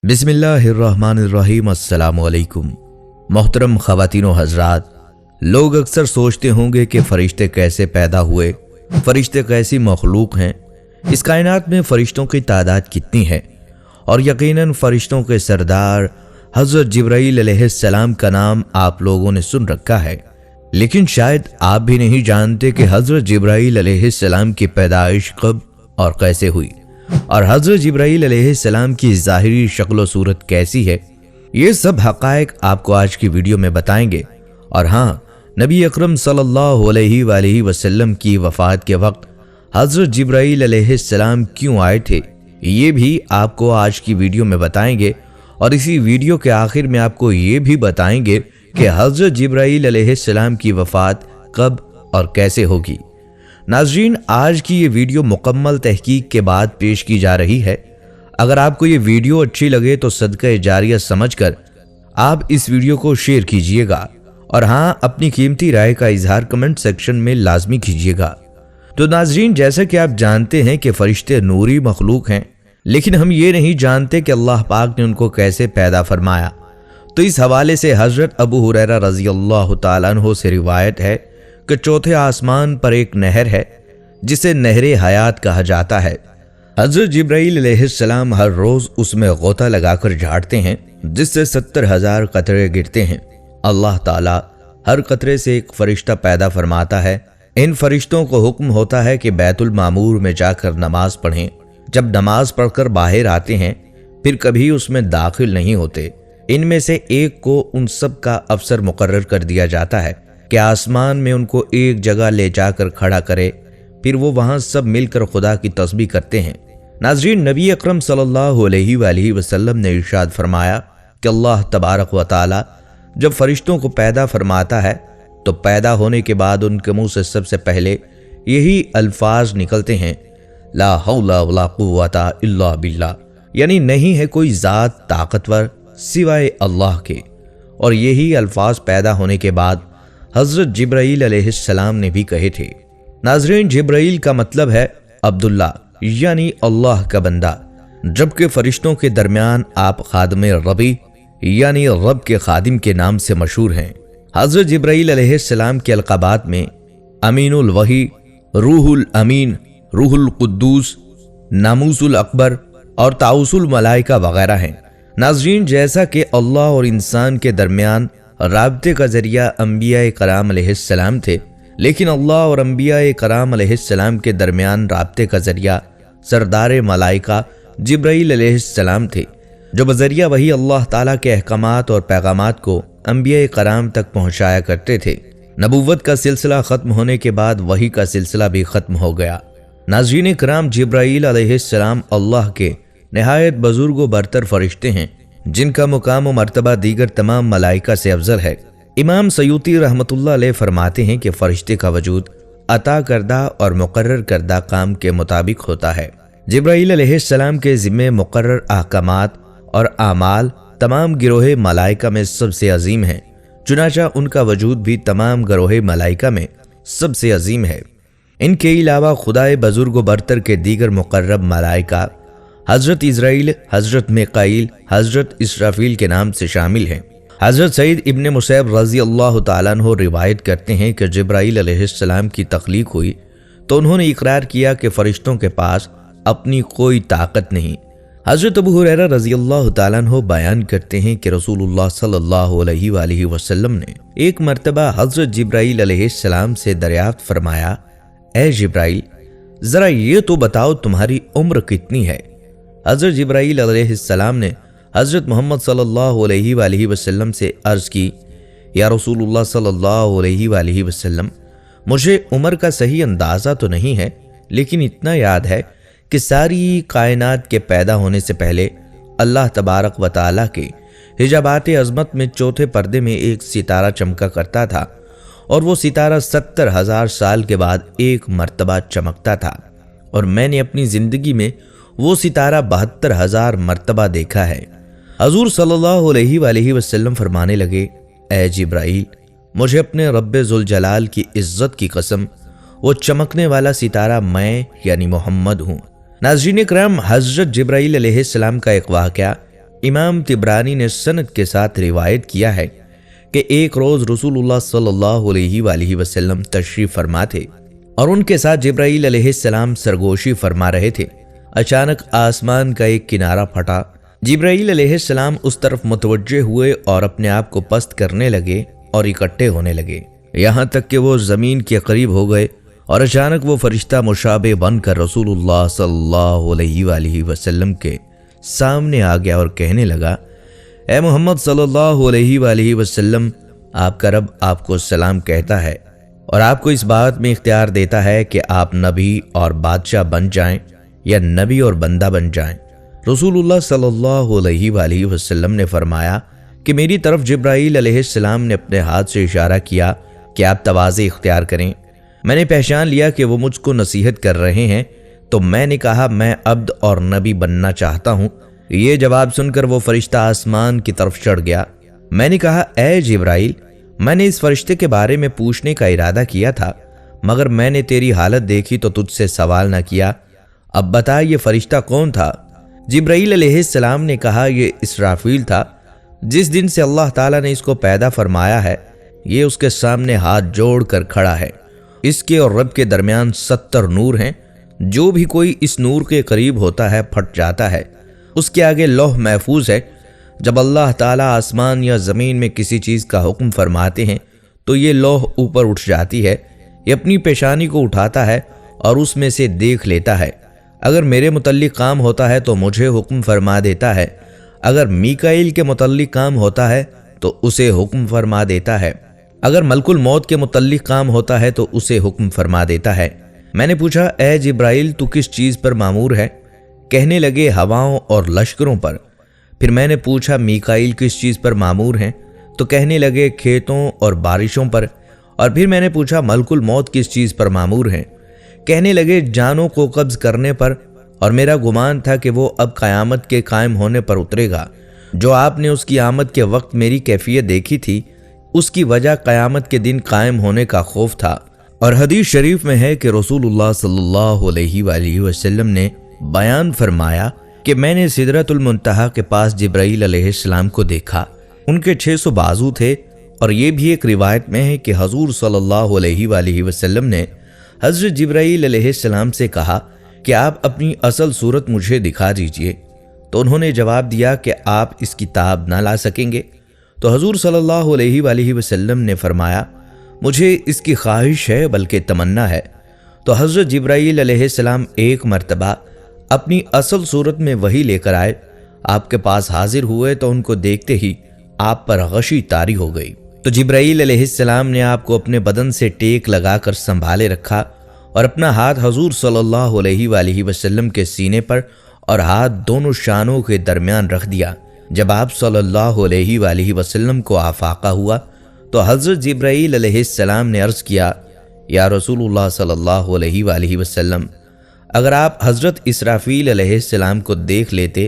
बिस्मिल्लाहिर्रहमानिर्रहीम। अस्सलामु अलैकुम। मोहतरम ख़वातीन व हज़रात, लोग अक्सर सोचते होंगे कि फ़रिश्ते कैसे पैदा हुए, फ़रिश्ते कैसी मखलूक हैं, इस कायनात में फ़रिश्तों की तादाद कितनी है। और यकीनन फ़रिश्तों के सरदार हज़रत जिब्राईल अलैहिस्सलाम का नाम आप लोगों ने सुन रखा है, लेकिन शायद आप भी नहीं जानते कि हज़रत जिब्राईल अलैहिस्सलाम की पैदाइश कब और कैसे हुई, और हज़रत जिब्राईल अलैहिस्सलाम की ज़ाहिरी शक्ल व सूरत कैसी है। ये सब हक़ाइक़ आपको आज की वीडियो में बताएंगे। और हाँ, नबी अकरम सल्लल्लाहु अलैहि वसल्लम की वफ़ात के वक्त हज़रत जिब्राईल अलैहिस्सलाम क्यों आए थे, ये भी आपको आज की वीडियो में बताएंगे। और इसी वीडियो के आखिर में आपको ये भी बताएंगे कि हज़रत जिब्राईल अलैहिस्सलाम की वफ़ात कब और कैसे होगी। नाज़रीन, आज की ये वीडियो मुकम्मल तहकीक के बाद पेश की जा रही है। अगर आपको ये वीडियो अच्छी लगे तो सदका जारिया समझकर आप इस वीडियो को शेयर कीजिएगा, और हाँ, अपनी कीमती राय का इजहार कमेंट सेक्शन में लाजमी कीजिएगा। तो नाज़रीन, जैसा कि आप जानते हैं कि फ़रिश्ते नूरी मखलूक हैं, लेकिन हम ये नहीं जानते कि अल्लाह पाक ने उनको कैसे पैदा फरमाया। तो इस हवाले से हज़रत अबू हुरैरा रज़ी अल्लाह तआला अन्हु से रिवायत है कि चौथे आसमान पर एक नहर है जिसे नहरे हयात कहा जाता है। हज़रत जिब्राईल अलैहिस्सलाम हर रोज़ उसमें गोता लगाकर झाड़ते हैं, जिससे 70,000 कतरे गिरते हैं। अल्लाह ताला हर कतरे से एक फरिश्ता पैदा फरमाता है। इन फरिश्तों को हुक्म होता है कि बैतुल मामूर में जाकर नमाज पढ़ें। जब नमाज पढ़कर बाहर आते हैं फिर कभी उसमें दाखिल नहीं होते। इनमें से एक को उन सब का अफसर मुकर्रर कर दिया जाता है कि आसमान में उनको एक जगह ले जाकर खड़ा करे, फिर वो वहां सब मिलकर खुदा की तस्बीह करते हैं। नाज़रीन, नबी अकरम सल्लल्लाहु अलैहि वसल्लम ने इरशाद फरमाया कि अल्लाह तबारक व तआला जब फरिश्तों को पैदा फरमाता है तो पैदा होने के बाद उनके मुंह से सबसे पहले यही अल्फाज निकलते हैं, ला हौला वला कुव्वता इल्ला बिल्लाह, यानी नहीं है कोई ज़ात ताकतवर सिवाय अल्लाह के। और यही अल्फाज पैदा होने के बाद हज़रत जिब्राईल अलैहिस्सलाम ने भी कहे थे। नाज़रीन, जिब्राईल का मतलब है अब्दुल्ला, यानी अल्लाह का बंदा, जबकि फरिश्तों के दरमियान आप खादमे रबी यानी रब के खादिम के नाम से मशहूर हैं। हज़रत जिब्राईल अलैहिस्सलाम के अलक़ाबात में अमीनुल वही, रूहुल अमीन, रूहुल कुद्दूस, नामूसुल अकबर और ताउसुल मलाइका वगैरह हैं। नाज़रीन, जैसा कि अल्लाह और इंसान के दरमियान राब्ते का जरिया अंबिया कराम अलैहिस्सलाम थे, लेकिन अल्लाह और अंबिया कराम अलैहिस्सलाम के दरमियान राब्ते का जरिया सरदार मलाइका जिब्राईल अलैहिस्सलाम थे, जो बजरिया वही अल्लाह ताला के अहकामात और पैगामात को अंबिया कराम तक पहुँचाया करते थे। नबूवत का सिलसिला ख़त्म होने के बाद वही का सिलसिला भी ख़त्म हो गया। नाज़रीन कराम, जिब्राईल अलैहिस्सलाम अल्लाह के नहायत बुजुर्ग व बरतर फरिश्ते हैं, जिनका मुकाम व मर्तबा दीगर तमाम मलाइका से अफजल है। इमाम सयूती रहमतुल्लाह अलैह फरमाते हैं कि फरिश्ते का वजूद अता करदा और मुकर्रर करदा काम के मुताबिक होता है। जिब्राईल अलैहिस्सलाम के ज़िम्मे मुकर्रर अहकामात और आमाल तमाम गिरोहे मलाइका में सबसे अजीम है, चुनाचा उनका वजूद भी तमाम गिरोहे मलाइका में सबसे अजीम है। इनके अलावा खुदाए बुजुर्ग व बरतर के दीगर मुकर्रब मलाइका हज़रत इज़राइल, हज़रत मिकाईल, हज़रत इसराफील के नाम से शामिल हैं। हज़रत सईद इब्न मुसैब रज़ी अल्लाह तआला अन्हु रिवायत करते हैं कि जिब्राईल अलैहिस्सलाम की तख्लीक हुई तो उन्होंने इकरार किया कि फ़रिश्तों के पास अपनी कोई ताकत नहीं। हज़रत अबू हुरैरा रज़ी अल्लाह तआला अन्हु बयान करते हैं कि रसूलुल्लाह सल्लल्लाहु अलैहि वसल्लम ने एक मरतबा हज़रत जिब्राईल अलैहिस्सलाम से दरियाफ्त फरमाया, ए जिब्राईल, ज़रा ये तो बताओ तुम्हारी उम्र कितनी है। हज़रत जिब्राईल अलैहिस्सलाम ने हज़रत मोहम्मद सल्लल्लाहु अलैहि वसल्लम से अर्ज़ की, या रसूलुल्लाह सल्लल्लाहु अलैहि वसल्लम, मुझे उम्र का सही अंदाज़ा तो नहीं है, लेकिन इतना याद है कि सारी कायनात के पैदा होने से पहले अल्लाह तबारक व तआला के हिजाबात अज़मत में चौथे पर्दे में एक सितारा चमका करता था, और वो सितारा 70,000 साल के बाद एक मर्तबा चमकता था, और मैंने अपनी ज़िंदगी में वो सितारा 72,000 मर्तबा देखा है। हजूर सल्लल्लाहु अलैहि वसल्लम फरमाने लगे, ए जिब्राईल, मुझे अपने रब्बे जुल जलाल की इज्जत की कसम, वो चमकने वाला सितारा मैं यानी मोहम्मद हूँ। नाज़रीन इकराम, हज़रत जिब्राईल अलैहिस्सलाम का एक वाक़या इमाम तिब्रानी ने सनद के साथ रिवायत किया है कि एक रोज रसूलुल्लाह सल्लल्लाहु अलैहि वसल्लम तशरीफ फरमा थे और उनके साथ जिब्राईल अलैहिस्सलाम सरगोशी फरमा रहे थे। अचानक आसमान का एक किनारा फटा। जिब्राईल अलैहिस्सलाम उस तरफ मुतवज्जे हुए और अपने आप को पस्त करने लगे और इकट्ठे होने लगे, यहाँ तक कि वो जमीन के करीब हो गए और अचानक वो फरिश्ता मुशाबे बनकर रसूलुल्लाह सल्लल्लाहु अलैहि वसल्लम के सामने आ गया और कहने लगा, ए मोहम्मद सल्लल्लाहु अलैहि वसल्लम, आपका रब आपको सलाम कहता है और आपको इस बात में इख्तियार देता है कि आप नबी और बादशाह बन जाएं या नबी और बंदा बन जाएं। रसूलुल्लाह सल्लल्लाहु अलैहि वसल्लम ने फरमाया कि मेरी तरफ जिब्राईल अलैहिस्सलाम ने अपने हाथ से इशारा किया कि आप तवाज़े इख्तियार करें। मैंने पहचान लिया कि वो मुझको नसीहत कर रहे हैं, तो मैंने कहा मैं अब्द और नबी बनना चाहता हूँ। ये जवाब सुनकर वो फरिश्ता आसमान की तरफ चढ़ गया। मैंने कहा, ए जिब्राईल, मैंने इस फरिश्ते के बारे में पूछने का इरादा किया था, मगर मैंने तेरी हालत देखी तो तुझसे सवाल न किया। अब बता, ये फरिश्ता कौन था? जिब्राईल अलैहिस्सलाम ने कहा, ये इसराफील था। जिस दिन से अल्लाह ताला ने इसको पैदा फरमाया है, ये उसके सामने हाथ जोड़ कर खड़ा है। इसके और रब के दरमियान 70 नूर हैं। जो भी कोई इस नूर के करीब होता है फट जाता है। उसके आगे लौह महफूज है। जब अल्लाह ताला आसमान या ज़मीन में किसी चीज़ का हुक्म फरमाते हैं तो ये लौह ऊपर उठ जाती है। ये अपनी पेशानी को उठाता है और उसमें से देख लेता है। अगर मेरे मुतल्लिक काम होता है तो मुझे हुक्म फरमा देता है, अगर मीकाईल के मुतल्लिक काम होता है तो उसे हुक्म फरमा देता है, अगर मलकुल मौत के मुतल्लिक काम होता है तो उसे हुक्म फरमा देता है। मैंने पूछा, ए जिब्राईल, तू किस चीज़ पर मामूर है? कहने लगे, हवाओं और लश्करों पर। फिर मैंने पूछा, मीकाईल किस चीज़ पर मामूर हैं? तो कहने लगे, खेतों और बारिशों पर। और फिर मैंने पूछा, मलकुल मौत किस चीज़ पर मामूर हैं? कहने लगे, जानों को कब्ज करने पर। और मेरा गुमान था कि वो अब क़यामत के कायम होने पर उतरेगा। जो आपने उसकी आमद के वक्त मेरी कैफियत देखी थी, उसकी वजह क़यामत के दिन कायम होने का खौफ था। और हदीस शरीफ में है कि रसूलुल्लाह सल्लल्लाहु अलैहि वसल्लम ने बयान फरमाया कि मैंने सिदरतुल मुंतहा के पास जिब्राईल अलैहिस्सलाम को देखा। उनके 600 बाजू थे। और ये भी एक रिवायत में है कि हजूर सल्लल्लाहु अलैहि वसल्लम ने हज़रत जिब्राईल अलैहिस्सलाम से कहा कि आप अपनी असल सूरत मुझे दिखा दीजिए। तो उन्होंने जवाब दिया कि आप इसकी ताब ना ला सकेंगे। तो हजूर सल्लल्लाहु अलैहि वसल्लम ने फरमाया, मुझे इसकी ख्वाहिश है, बल्कि तमन्ना है। तो हज़रत जिब्राईल अलैहिस्सलाम एक मर्तबा अपनी असल सूरत में वही लेकर आए। आपके पास हाजिर हुए तो उनको देखते ही आप पर गशी तारी हो गई। तो जिब्राईल अलैहिस्सलाम ने आपको अपने बदन से टेक लगाकर संभाले रखा और अपना हाथ हजूर सल्लल्लाहु अलैहि वसल्लम के सीने पर और हाथ दोनों शानों के दरमियान रख दिया। जब आप सल्लल्लाहु अलैहि वसल्लम को आफाका हुआ तो हज़रत जिब्राईल अलैहिस्सलाम ने अर्ज़ किया, या रसूलुल्लाह सल्लल्लाहु अलैहि वसल्लम, अगर आप हज़रत इसराफील अलैहिस्सलाम को देख लेते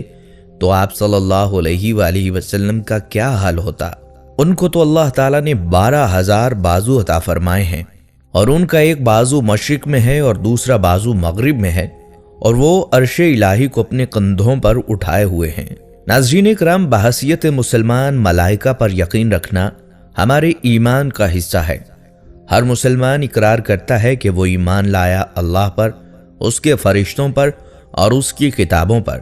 तो आप सल्लल्लाहु अलैहि वसल्लम का क्या हाल होता। उनको तो अल्लाह ताला ने 12,000 बाजू अता फरमाए हैं और उनका एक बाजू मशरिक में है और दूसरा बाजू मगरिब में है और वो अर्शे इलाही को अपने कंधों पर उठाए हुए हैं। नाज़रीन इकराम, बहसियत मुसलमान मलाइका पर यकीन रखना हमारे ईमान का हिस्सा है। हर मुसलमान इकरार करता है कि वो ईमान लाया अल्लाह पर, उसके फरिश्तों पर और उसकी किताबों पर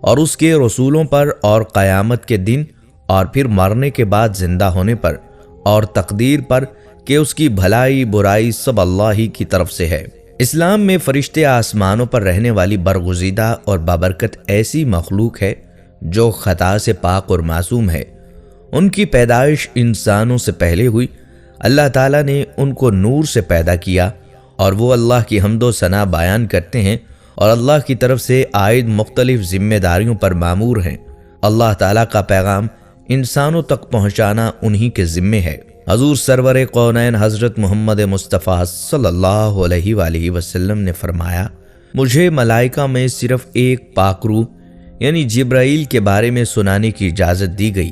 और उसके रसूलों पर और क़यामत के दिन और फिर मरने के बाद जिंदा होने पर और तकदीर पर कि उसकी भलाई बुराई सब अल्लाह ही की तरफ से है। इस्लाम में फरिश्ते आसमानों पर रहने वाली बरगुज़ीदा और बाबरकत ऐसी मखलूक है जो खता से पाक और मासूम है। उनकी पैदाइश इंसानों से पहले हुई। अल्लाह ताला ने उनको नूर से पैदा किया और वो अल्लाह की हम्दो सना बयान करते हैं और अल्लाह की तरफ से आयद मुख्तलिफ जिम्मेदारियों पर मामूर हैं। अल्लाह ताला का पैगाम इंसानों तक पहुँचाना उन्हीं के ज़िम्मे है। हजूर सरवर कौनैन हज़रत मोहम्मद मुस्तफ़ा सल्लल्लाहु अलैहि वसल्लम ने फरमाया, मुझे मलाइका में सिर्फ एक पाकरू यानी जिब्राईल के बारे में सुनाने की इजाज़त दी गई,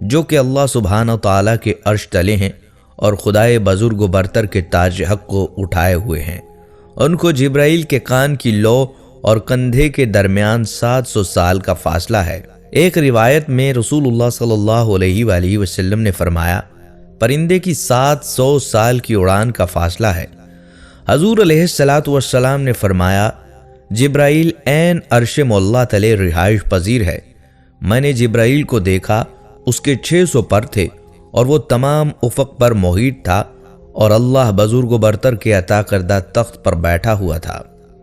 जो कि अल्लाह सुब्हानहू तआला के अर्श तले हैं और खुदाए बुजुर्ग व बरतर के ताज हक को उठाए हुए हैं। उनको जिब्राईल के कान की लौ और कंधे के दरमियान 700 साल का फासला है। ایک روایت میں رسول صلی اللہ علیہ وآلہ وسلم نے فرمایا، پرندے کی 700 سال کی اڑان کا فاصلہ ہے۔ حضور علیہ الصلاۃ والسلام نے فرمایا، جبرائیل عین عرش مولا تلے رہائش پذیر ہے۔ میں نے جبرائیل کو دیکھا، اس کے 600 پر تھے اور وہ تمام افق پر محیط تھا، اور اللہ بزرگ و برتر کے عطا کردہ تخت پر بیٹھا ہوا تھا۔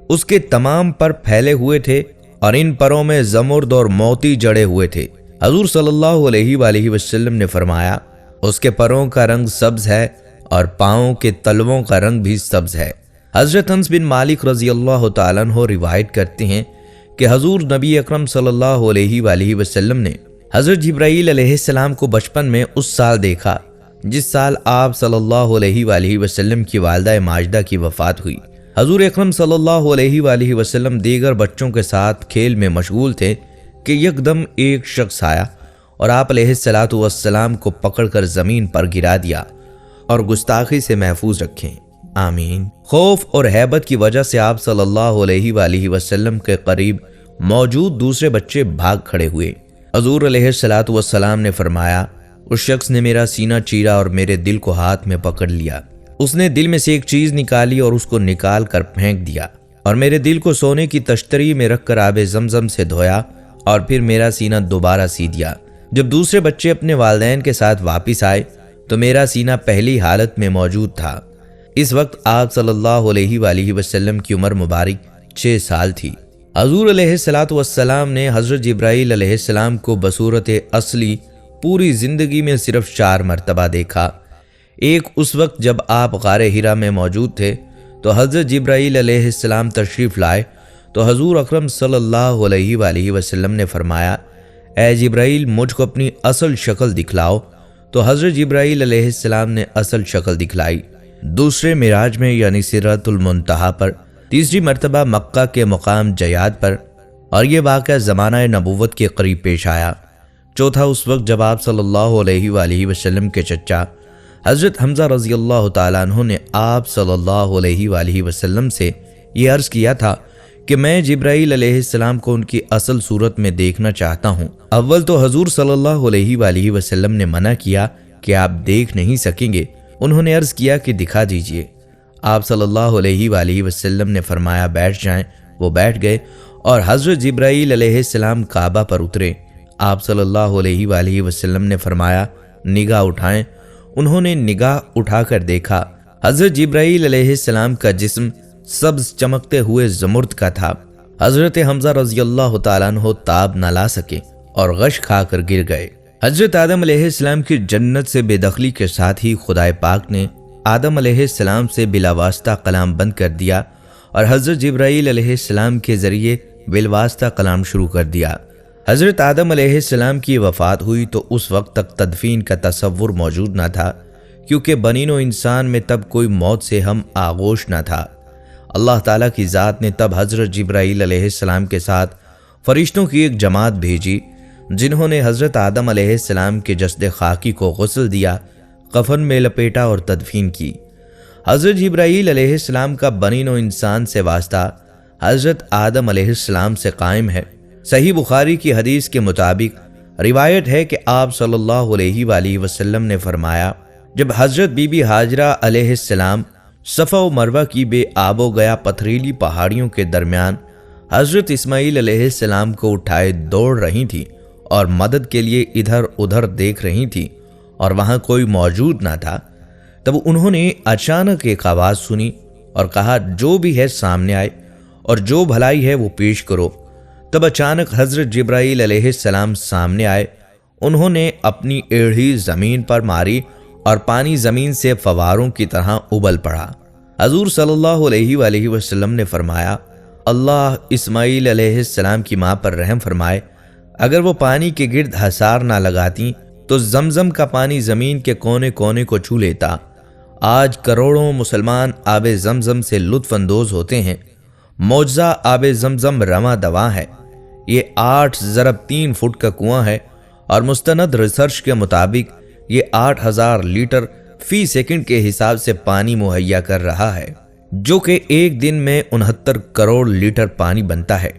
اس کے تمام پر پھیلے ہوئے تھے اور ان پروں میں زمرد اور موتی جڑے ہوئے تھے۔ حضور صلی اللہ علیہ وآلہ وسلم نے فرمایا، اس کے پروں کا رنگ سبز ہے اور پاؤں کے تلووں کا رنگ بھی سبز ہے۔ حضرت انس بن مالک رضی اللہ تعالیٰ عنہ روایت کرتے ہیں کہ حضور نبی اکرم صلی اللہ علیہ وآلہ وسلم نے حضرت جبرائیل علیہ السلام کو بچپن میں اس سال دیکھا جس سال آپ صلی اللہ علیہ وآلہ وسلم کی والدہ ماجدہ کی وفات ہوئی۔ حضور اکرم صلی اللہ علیہ وآلہ وسلم دیگر بچوں کے ساتھ کھیل میں مشغول تھے کہ یکدم ایک شخص آیا اور آپ علیہ الصلاۃ والسلام کو پکڑ کر زمین پر گرا دیا اور گستاخی سے محفوظ رکھیں، آمین۔ خوف اور ہیبت کی وجہ سے آپ صلی اللہ علیہ وآلہ وسلم کے قریب موجود دوسرے بچے بھاگ کھڑے ہوئے۔ حضور علیہ الصلاۃ والسلام نے فرمایا، اس شخص نے میرا سینہ چیرا اور میرے دل کو ہاتھ میں پکڑ لیا۔ اس نے دل میں سے ایک چیز نکالی اور اس کو نکال کر پھینک دیا، اور میرے دل کو سونے کی تشتری میں رکھ کر آب زمزم سے دھویا اور پھر میرا سینہ دوبارہ سی دیا۔ جب دوسرے بچے اپنے والدین کے ساتھ واپس آئے تو میرا سینہ پہلی حالت میں موجود تھا۔ اس وقت آپ صلی اللہ علیہ وآلہ وسلم کی عمر مبارک 6 سال تھی۔ حضور علیہ الصلاۃ والسلام نے حضرت جبرائیل علیہ السلام کو بصورت اصلی پوری زندگی میں صرف 4 مرتبہ دیکھا۔ ایک اس وقت جب آپ غار حرا میں موجود تھے تو حضرت جبرائیل علیہ السلام تشریف لائے تو حضور اکرم صلی اللہ علیہ وآلہ وسلم نے فرمایا، اے جبرائیل مجھ کو اپنی اصل شکل دکھلاؤ، تو حضرت جبرائیل علیہ السلام نے اصل شکل دکھلائی۔ دوسرے معراج میں یعنی سدرۃ المنتہا پر، تیسری مرتبہ مکہ کے مقام جیاد پر، اور یہ واقعہ زمانہ نبوت کے قریب پیش آیا۔ چوتھا اس وقت جب آپ صلی اللہ علیہ وآلہ وسلم کے چچا حضرت حمزہ رضی اللہ تعالیٰ عنہ نے آپ صلی اللہ علیہ وآلہ وسلم سے یہ عرض کیا تھا کہ میں جبرائیل علیہ السلام کو ان کی اصل صورت میں دیکھنا چاہتا ہوں۔ اول تو حضور صلی اللہ علیہ وآلہ وسلم نے منع کیا کہ آپ دیکھ نہیں سکیں گے۔ انہوں نے عرض کیا کہ دکھا دیجئے۔ آپ صلی اللہ علیہ وآلہ وسلم نے فرمایا بیٹھ جائیں۔ وہ بیٹھ گئے اور حضرت جبرائیل علیہ السلام کعبہ پر اترے۔ آپ صلی اللہ علیہ وآلہ وسلم نے فرمایا نگاہ اٹھائیں۔ انہوں نے نگاہ اٹھا کر دیکھا، حضرت جبرائیل علیہ السلام کا جسم سبز چمکتے ہوئے زمرد کا تھا۔ حضرت حمزہ رضی اللہ تعالیٰ عنہ تاب نہ لا سکے اور غش کھا کر گر گئے۔ حضرت آدم علیہ السلام کی جنت سے بے دخلی کے ساتھ ہی خدائے پاک نے آدم علیہ السلام سے بلا واسطہ کلام بند کر دیا اور حضرت جبرائیل علیہ السلام کے ذریعے بالواسطہ کلام شروع کر دیا۔ حضرت آدم علیہ السلام کی وفات ہوئی تو اس وقت تک تدفین کا تصور موجود نہ تھا، کیونکہ بنین و انسان میں تب کوئی موت سے ہم آغوش نہ تھا۔ اللہ تعالیٰ کی ذات نے تب حضرت جبرائیل علیہ السلام کے ساتھ فرشتوں کی ایک جماعت بھیجی، جنہوں نے حضرت آدم علیہ السلام کے جسد خاکی کو غسل دیا، کفن میں لپیٹا اور تدفین کی۔ حضرت جبرائیل علیہ السلام کا بنین و انسان سے واسطہ حضرت آدم علیہ السلام سے قائم ہے۔ صحیح بخاری کی حدیث کے مطابق روایت ہے کہ آپ صلی اللہ علیہ وآلہ وسلم نے فرمایا، جب حضرت بی بی ہاجرہ علیہ السلام صفا و مروہ کی بے آب و گیا پتھریلی پہاڑیوں کے درمیان حضرت اسماعیل علیہ السلام کو اٹھائے دوڑ رہی تھی اور مدد کے لیے ادھر ادھر دیکھ رہی تھی اور وہاں کوئی موجود نہ تھا، تب انہوں نے اچانک ایک آواز سنی اور کہا جو بھی ہے سامنے آئے اور جو بھلائی ہے وہ پیش کرو۔ تب اچانک حضرت جبرائیل علیہ السلام سامنے آئے۔ انہوں نے اپنی ایڑھی زمین پر ماری اور پانی زمین سے فواروں کی طرح ابل پڑا۔ حضور صلی اللہ علیہ وآلہ وسلم نے فرمایا، اللہ اسماعیل علیہ السلام کی ماں پر رحم فرمائے، اگر وہ پانی کے گرد حصار نہ لگاتی تو زمزم کا پانی زمین کے کونے کونے کو چھو لیتا۔ آج کروڑوں مسلمان آب زمزم سے لطف اندوز ہوتے ہیں۔ معجزہ آب زمزم رواں دواں ہے۔ یہ 8 × 3 فٹ کا کنواں ہے اور مستند ریسرچ کے مطابق یہ 8000 لیٹر فی سیکنڈ کے حساب سے پانی مہیا کر رہا ہے، جو کہ ایک دن میں 69 کروڑ لیٹر پانی بنتا ہے۔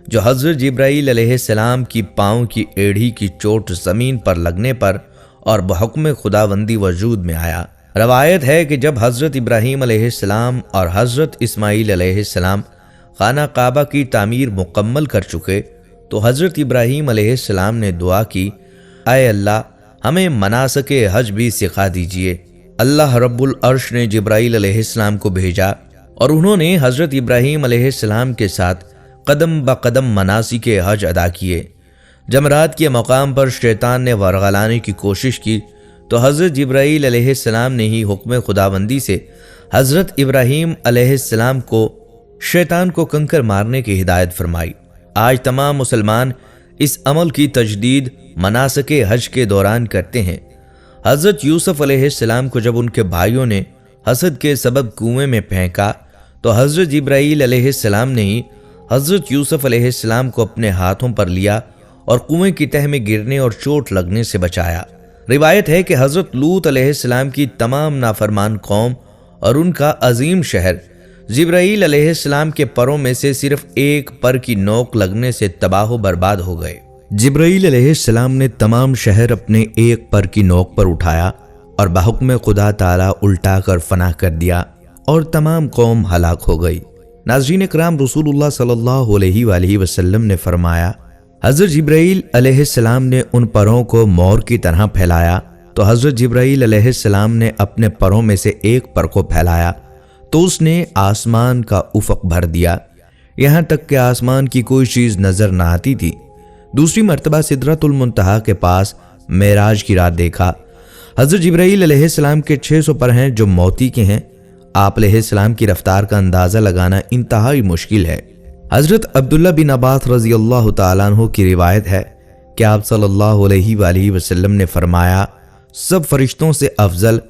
जो हज़रत जिब्राईल अलैहिस्सलाम की पाँव की एड़ी की चोट ज़मीन पर लगने पर और बहुक्म खुदाबंदी वजूद में आया। रवायत है कि जब हज़रत इब्राहीम अलैहिस्सलाम और हज़रत इस्माईल अलैहिस्सलाम खाना काबा की तामीर मुकम्मल कर चुके तो हज़रत इब्राहीम अलैहिस्सलाम ने दुआ की, ऐ अल्लाह हमें मनासके हज भी सिखा दीजिए। अल्लाह रब्बुल अर्श ने जिब्राईल अलैहिस्सलाम को भेजा और उन्होंने हज़रत इब्राहीम अलैहिस्सलाम के साथ कदम ब कदम मनासिके हज अदा किए। जमरात के मकाम पर शैतान ने वरगलाने की कोशिश की तो हज़रत जिब्राईल अलैहिस्सलाम ने ही हुक्म खुदाबंदी से हज़रत इब्राहीम अलैहिस्सलाम को शैतान को कंकर मारने की हिदायत फरमाई। आज तमाम मुसलमान इस अमल की तजदीद मनासके हज के दौरान करते हैं। हज़रत यूसुफ अलैहिस्सलाम को जब उनके भाइयों ने हसद के सबब कुएं में फेंका तो हज़रत जिब्राईल अलैहिस्सलाम ने ही हज़रत यूसुफ अलैहिस्सलाम को अपने हाथों पर लिया और कुएं की तह में गिरने और चोट लगने से बचाया। रिवायत है कि हज़रत लूत अलैहिस्सलाम की तमाम नाफरमान कौम और उनका अजीम शहर जिब्राईल अलैहिस्सलाम के परों में से सिर्फ एक पर की नोक लगने से तबाह बर्बाद हो गए। जिब्राईल अलैहिस्सलाम ने तमाम शहर अपने एक पर की नोक पर उठाया और बहुक्म खुदा ताला उल्टा कर फना कर दिया और तमाम कौम हलाक हो गई। नाज़रीन इकराम, रसूलुल्लाह सल्लल्लाहु अलैहि वसल्लम ने फरमाया, हज़रत जिब्राईल अलैहिस्सलाम ने उन परों को मोर की तरह फैलाया तो हज़रत जिब्राईल अलैहिस्सलाम ने अपने परों में से एक पर को फैलाया तो उसने आसमान का उफ़क़ भर दिया, यहाँ तक कि आसमान की कोई चीज़ नज़र न आती थी। दूसरी मर्तबा सिदरतुल मुंतहा के पास मेराज की रात देखा। हज़रत जिब्राईल अलैहिस्सलाम के 600 पर हैं जो मोती के हैं। आप अलैहिस्सलाम की रफ्तार का अंदाज़ा लगाना इंतहाई मुश्किल है। हज़रत अब्दुल्ला बिन अब्बास रज़ी अल्लाह तआला अन्हु की रिवायत है कि आप सल्लल्लाहु अलैहि वसल्लम ने फरमाया, सब फरिश्तों से अफजल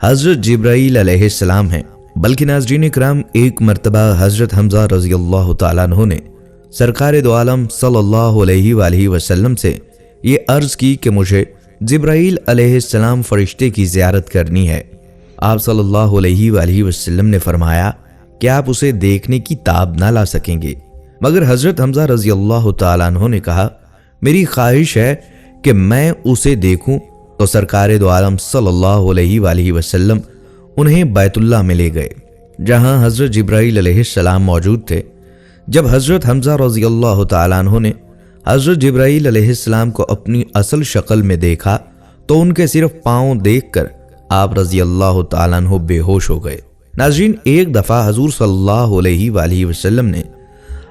हज़रत जिब्राईल अलैहिस्सलाम हैं। बल्कि नाज़रीन इकराम, एक मर्तबा हज़रत हमज़ा रज़ी अल्लाह तआला अन्हु ने सरकार दो आलम सल्लल्लाहु अलैहि वसल्लम से ये अर्ज़ की कि मुझे जिब्राईल अलैहिस्सलाम फरिश्ते की ज़ियारत करनी है। आप सल्लल्लाहु अलैहि वसल्लम ने फरमाया कि आप उसे देखने की ताब ना ला सकेंगे। मगर हज़रत हमज़ा रज़ी अल्लाह तआला अन्हु ने कहा, मेरी ख्वाहिश है कि मैं उसे देखूं। तो सरकार दो आलम सल्लल्लाहु अलैहि वसल्लम उन्हें बैतुल्लाह में ले गए जहां हज़रत जिब्राईल अलैहिस्सलाम मौजूद थे। जब हज़रत हमज़ा रज़ी अल्लाह तआला अन्हु ने हज़रत जिब्राईल अलैहिस्सलाम को अपनी असल शक्ल में देखा तो उनके सिर्फ पाँव देखकर आप रज़ी अल्लाह तआला अन्हु बेहोश हो गए। नाज़रीन, एक दफ़ा हज़ूर सल्लल्लाहु अलैहि वसल्लम ने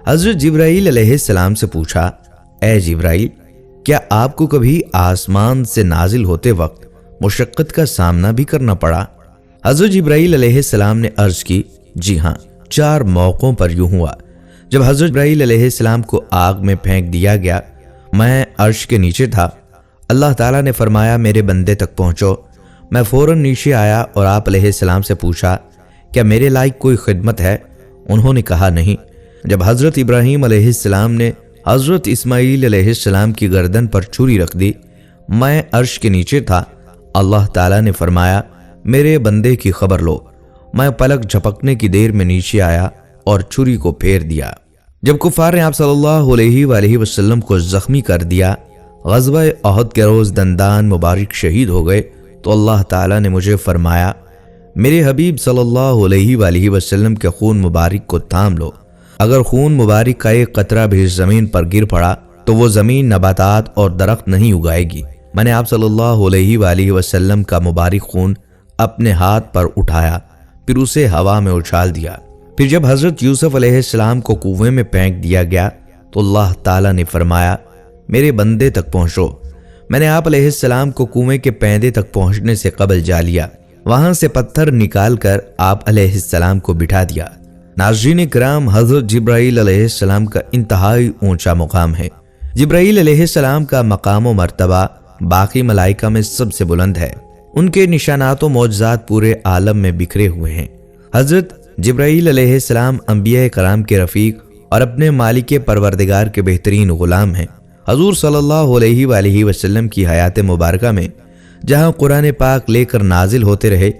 हज़रत जिब्राईल अलैहिस्सलाम से पूछा, ए जिब्राईल, क्या आपको कभी आसमान से नाजिल होते वक्त मुशक्क़त का सामना भी करना पड़ा? हज़रत जिब्राईल अलैहिस्सलाम ने अर्ज़ की, जी हाँ, 4 मौक़ों पर यूँ हुआ। जब हज़रत जिब्राईल अलैहिस्सलाम को आग में फेंक दिया गया, मैं अर्श के नीचे था। अल्लाह ताला ने फरमाया, मेरे बंदे तक पहुँचो। मैं फ़ौरन नीचे आया और आप अलैहिस्सलाम से पूछा, क्या मेरे लायक कोई खिदमत है? उन्होंने कहा, नहीं। जब हज़रत इब्राहीम अलैहिस्सलाम ने हज़रत इस्माईल अलैहिस्सलाम की गर्दन पर छुरी रख दी, मैं अर्श के नीचे था। अल्लाह ताला ने फरमाया, मेरे बंदे की खबर लो। मैं पलक झपकने की देर में नीचे आया और छुरी को फेर दिया। जब कुफार ने आप सल्लल्लाहु अलैहि वसल्लम को जख्मी कर दिया, ग़ज़वा अहद के रोज़ दंदान मुबारक शहीद हो गए, तो अल्लाह ताला ने मुझे फरमाया, मेरे हबीब सल्लल्लाहु अलैहि वसल्लम के खून मुबारक को थाम लो। अगर खून मुबारक का एक कतरा भी ज़मीन पर गिर पड़ा तो वो ज़मीन नबातात और दरख्त नहीं उगाएगी। मैंने आप सल्लल्लाहु अलैहि वसल्लम का मुबारक खून अपने हाथ पर उठाया, फिर उसे हवा में उछाल दिया। फिर जब हज़रत यूसुफ अलैहिस्सलाम को कुएं में फेंक दिया गया तो अल्लाह ताला ने फरमाया, मेरे बंदे तक पहुँचो। मैंने आप अलैहिस्सलाम को कुएं के पैंदे तक पहुँचने से कबल जा लिया। वहां से पत्थर निकाल कर आप अलैहिस्सलाम को बिठा दिया। नाज़रीन किराम, हज़रत जिब्राईल अलैहिस्सलाम का इंतहाई ऊंचा मुकाम है। जिब्राईल अलैहिस्सलाम का मकाम व मर्तबा बाकी मलाइका में सबसे बुलंद है। उनके निशानात व मौजज़ात पूरे आलम में बिखरे हुए हैं। हज़रत जिब्राईल अलैहिस्सलाम अंबिया कराम के रफ़ीक और अपने मालिक परवरदिगार के बेहतरीन ग़ुलाम हैं। हज़ूर सल्लल्लाहु अलैहि वसल्लम की हयात मुबारका में जहाँ कुरान पाक लेकर नाजिल होते रहे,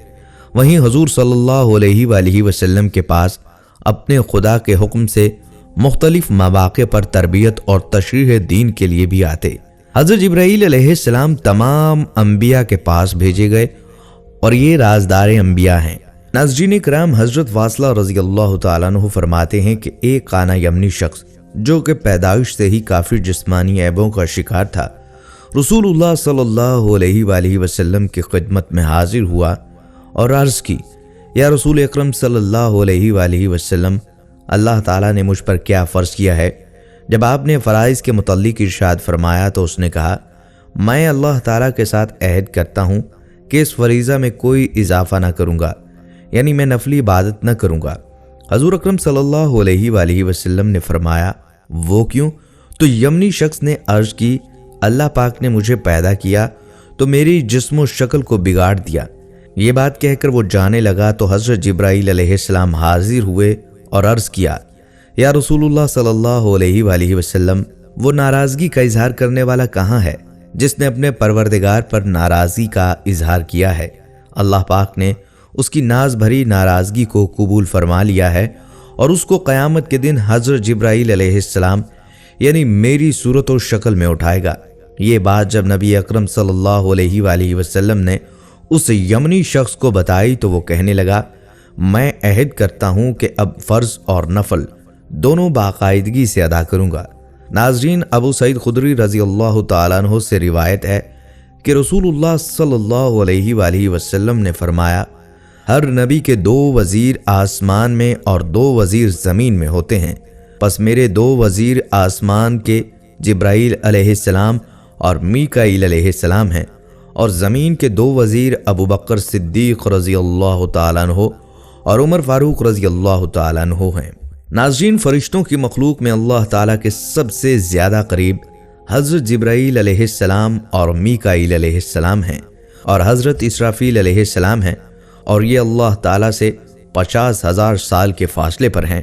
वहीं हज़ूर सल्लल्लाहु अलैहि वसल्लम के पास अपने खुदा के हुक्म से मुख्तलिफ मौक़े पर तरबियत और तशरीह दीन के लिए भी आते। हज़रत जिब्राईल अलैहिस्सलाम तमाम अंबिया के पास भेजे गए और ये राजदार अंबिया हैं। नाज़रीन इकराम, हज़रत वासिला रज़ी अल्लाह तआला अन्हु फरमाते हैं कि एक काना यमनी शख्स जो कि पैदाइश से ही काफ़ी जिस्मानी ऐबों का शिकार था, रसूलुल्लाह सल्लल्लाहु अलैहि वसल्लम की खिदमत में हाजिर हुआ और अर्ज़ की, या रसूल अकरम सल्लल्लाहु अलैहि वसल्लम, अल्लाह ताला ने मुझ पर क्या फ़र्ज़ किया है? जब आपने फ़राइज़ के मुतल्लिक़ इरशाद फरमाया तो उसने कहा, मैं अल्लाह ताला के साथ अहद करता हूँ कि इस फरीज़ा में कोई इजाफ़ा ना करूँगा, यानी मैं नफली इबादत न करूँगा। हज़ूर अकरम सल्लल्लाहु अलैहि वसल्लम ने फरमाया, वो क्यों? तो यमनी शख्स ने अर्ज़ की, अल्लाह पाक ने मुझे पैदा किया तो मेरी जिस्म शक्ल को बिगाड़ दिया। ये बात कहकर वो जाने लगा तो हज़रत जिब्राईल अलैहिस्सलाम हाजिर हुए और अर्ज़ किया, या रसूलुल्लाह सल्लल्लाहु अलैहि वसल्लम, वो नाराज़गी का इजहार करने वाला कहाँ है जिसने अपने परवरदिगार पर नाराज़गी का इजहार किया है? अल्लाह पाक ने उसकी नाज भरी नाराज़गी को कबूल फरमा लिया है और उसको क़यामत के दिन हज़रत जिब्राईल अलैहिस्सलाम यानी मेरी सूरत और शक्ल में उठाएगा। ये बात जब नबी अकरम सल्लल्लाहु अलैहि वसल्लम ने उस यमनी शख्स को बताई तो वो कहने लगा, मैं अहद करता हूँ कि अब फ़र्ज़ और नफल दोनों बाकायदगी से अदा करूँगा। नाज़रीन, अबू सईद खुदरी रज़ी अल्लाह तआला अन्हु से रिवायत है कि रसूलुल्लाह सल्लल्लाहु अलैहि वसल्लम ने फरमाया, हर नबी के 2 वज़ीर आसमान में और 2 वज़ीर ज़मीन में होते हैं। बस मेरे 2 वज़ीर आसमान के जिब्राईल अलैहिस्सलाम और मीकाईल अलैहिस्सलाम हैं और ज़मीन के 2 वज़ीर अबू बकर सिद्दीक़ रज़ी अल्लाह तआला अन्हु और उमर फ़ारूक रज़ी अल्लाह तआला अन्हु हैं। नाज़रीन, फ़रिश्तों की मखलूक में अल्लाह ताला के सबसे ज़्यादा करीब हज़रत जिब्राईल अलैहिस्सलाम और मीकाईल अलैहिस्सलाम हैं और हज़रत इसराफ़ील अलैहिस्सलाम हैं और ये अल्लाह ताला से 50,000 साल के फासले पर हैं।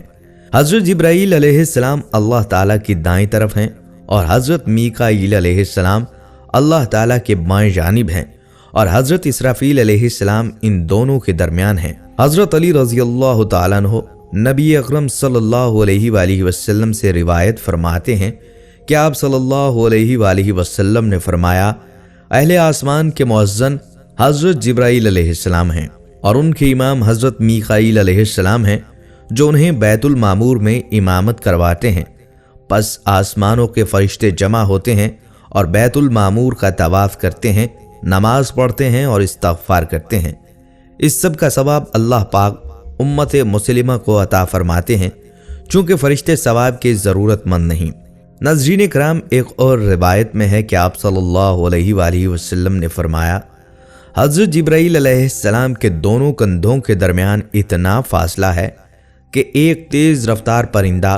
हज़रत जिब्राईल अलैहिस्सलाम अल्लाह ताला की दाईं तरफ हैं और हज़रत मीकाईल अलैहिस्सलाम अल्लाह ताला के बाएं जानिब हैं और हज़रत इसराफ़ील अलैहिस्सलाम इन दोनों के दरमियान हैं। हज़रत अली रज़ी अल्लाह तआला अन्हु नबी अकरम सल्लल्लाहु अलैहि वसल्लम से रिवायत फरमाते हैं कि आप सल्लल्लाहु अलैहि वसल्लम ने फरमाया, अहले आसमान के मुअज़्ज़िन हज़रत जिब्राईल अलैहिस्सलाम हैं और उनके इमाम हज़रत मीकाईल अलैहिस्सलाम हैं जो उन्हें बैतुल मामूर में इमामत करवाते हैं। बस आसमानों के फरिश्ते जमा होते हैं और बैतुल मामूर का तवाफ़ करते हैं, नमाज पढ़ते हैं और इस्तग़फ़ार करते हैं। इस सब का सवाब अल्लाह पाक उम्मत मुस्लिमा को अता फरमाते हैं, चूँकि फरिश्ते सवाब के ज़रूरतमंद नहीं। नाज़रीन इकराम, एक और रिवायत में है कि आप सल्लल्लाहु अलैहि वसल्लम ने फरमाया, हज़रत जिब्राईल अलैहिस्सलाम के दोनों कंधों के दरमियान इतना फासला है कि एक तेज़ रफ्तार परिंदा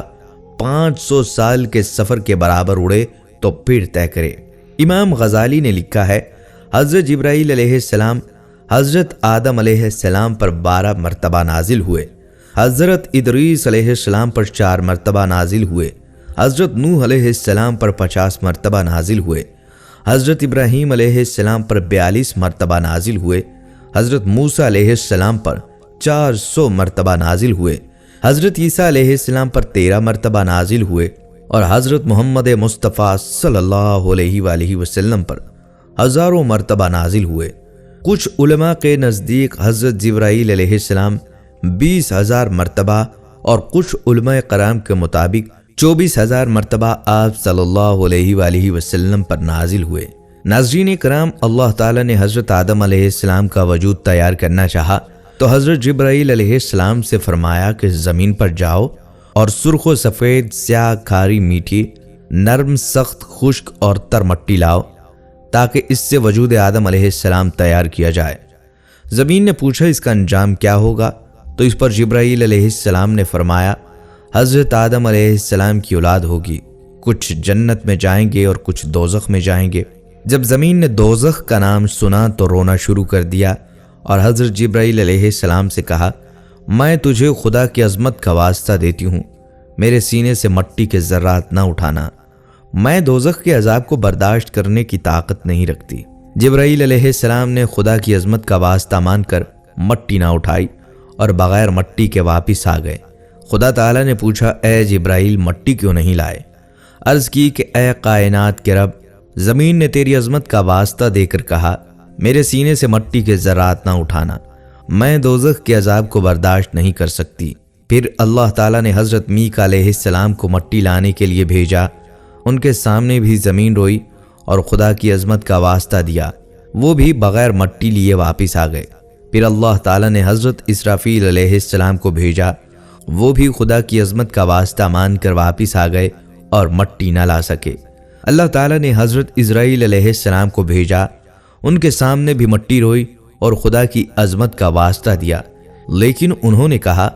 500 साल के सफ़र के बराबर उड़े तो फिर तय करे। इमाम गज़ाली ने लिखा है, हज़रत जिब्राईल अलैहिस्सलाम हज़रत आदम अलैहिस्सलाम पर 12 मरतबा नाजिल हुए, हज़रत इदरीस अलैहिस्सलाम पर 4 मरतबा नाजिल हुए, हज़रत नूह अलैहिस्सलाम पर 50 मरतबा नाजिल हुए, हज़रत इब्राहीम अलैहिस्सलाम पर 42 मरतबा नाजिल हुए, हज़रत मूसा अलैहिस्सलाम पर 400 मरतबा नाजिल हुए, हज़रत ईसा अलैहिस्सलाम पर 13 मरतबा नाजिल हुए और हज़रत मोहम्मद मुस्तफ़ा सल्लल्लाहु अलैहि वसल्लम पर हज़ारों मरतबा नाजिल हुए। कुछ उलमा के नज़दीक हज़रत जिब्राईल अलैहिस्सलाम 20,000 मरतबा और कुछ उलमा कराम के मुताबिक 24,000 मरतबा आप सल्लल्लाहु अलैहि वसल्लम पर नाजिल हुए। नाज़रीन कराम, अल्लाह ताला ने हज़रत आदम अलैहिस्सलाम का वजूद तैयार करना चाहा तो हज़रत जिब्राईल अलैहिस्सलाम से फरमाया कि ज़मीन पर जाओ और सुर्ख व सफ़ेद, स्याह, खारी, मीठी, नरम, सख्त, खुश्क और तर मट्टी लाओ ताकि इससे वजूद आदम अलैहिस्सलाम तैयार किया जाए। ज़मीन ने पूछा, इसका अंजाम क्या होगा? तो इस पर जिब्राईल अलैहिस्सलाम ने फरमाया, हज़रत आदम अलैहिस्सलाम की औलाद होगी, कुछ जन्नत में जाएंगे और कुछ दोज़ख में जाएंगे। जब ज़मीन ने दोज़ख का नाम सुना तो रोना शुरू कर दिया और हज़रत जिब्राईल अलैहिस्सलाम से कहा, मैं तुझे खुदा की अज़मत का वास्ता देती हूँ, मेरे सीने से मट्टी के ज़र्रात ना उठाना, मैं दोज़ख के अज़ाब को बर्दाश्त करने की ताकत नहीं रखती। जिब्राईल अलैहिस्सलाम ने खुदा की अज़मत का वास्ता मानकर मट्टी ना उठाई और बग़ैर मट्टी के वापिस आ गए। خدا تعالیٰ نے پوچھا اے جبرائیل مٹی کیوں نہیں لائے؟ عرض کی کہ اے کائنات کے رب، زمین نے تیری عظمت کا واسطہ دے کر کہا میرے سینے سے مٹی کے ذرات نہ اٹھانا، میں دوزخ کے عذاب کو برداشت نہیں کر سکتی۔ پھر اللہ تعالیٰ نے حضرت میکا علیہ السلام کو مٹی لانے کے لیے بھیجا، ان کے سامنے بھی زمین روئی اور خدا کی عظمت کا واسطہ دیا، وہ بھی بغیر مٹی لیے واپس آ گئے۔ پھر اللہ تعالیٰ نے حضرت اسرافیل علیہ السلام کو بھیجا، وہ بھی خدا کی عظمت کا واسطہ مان کر واپس آ گئے اور مٹی نہ لا سکے۔ اللہ تعالیٰ نے حضرت اسرائیل علیہ السلام کو بھیجا، ان کے سامنے بھی مٹی روئی اور خدا کی عظمت کا واسطہ دیا، لیکن انہوں نے کہا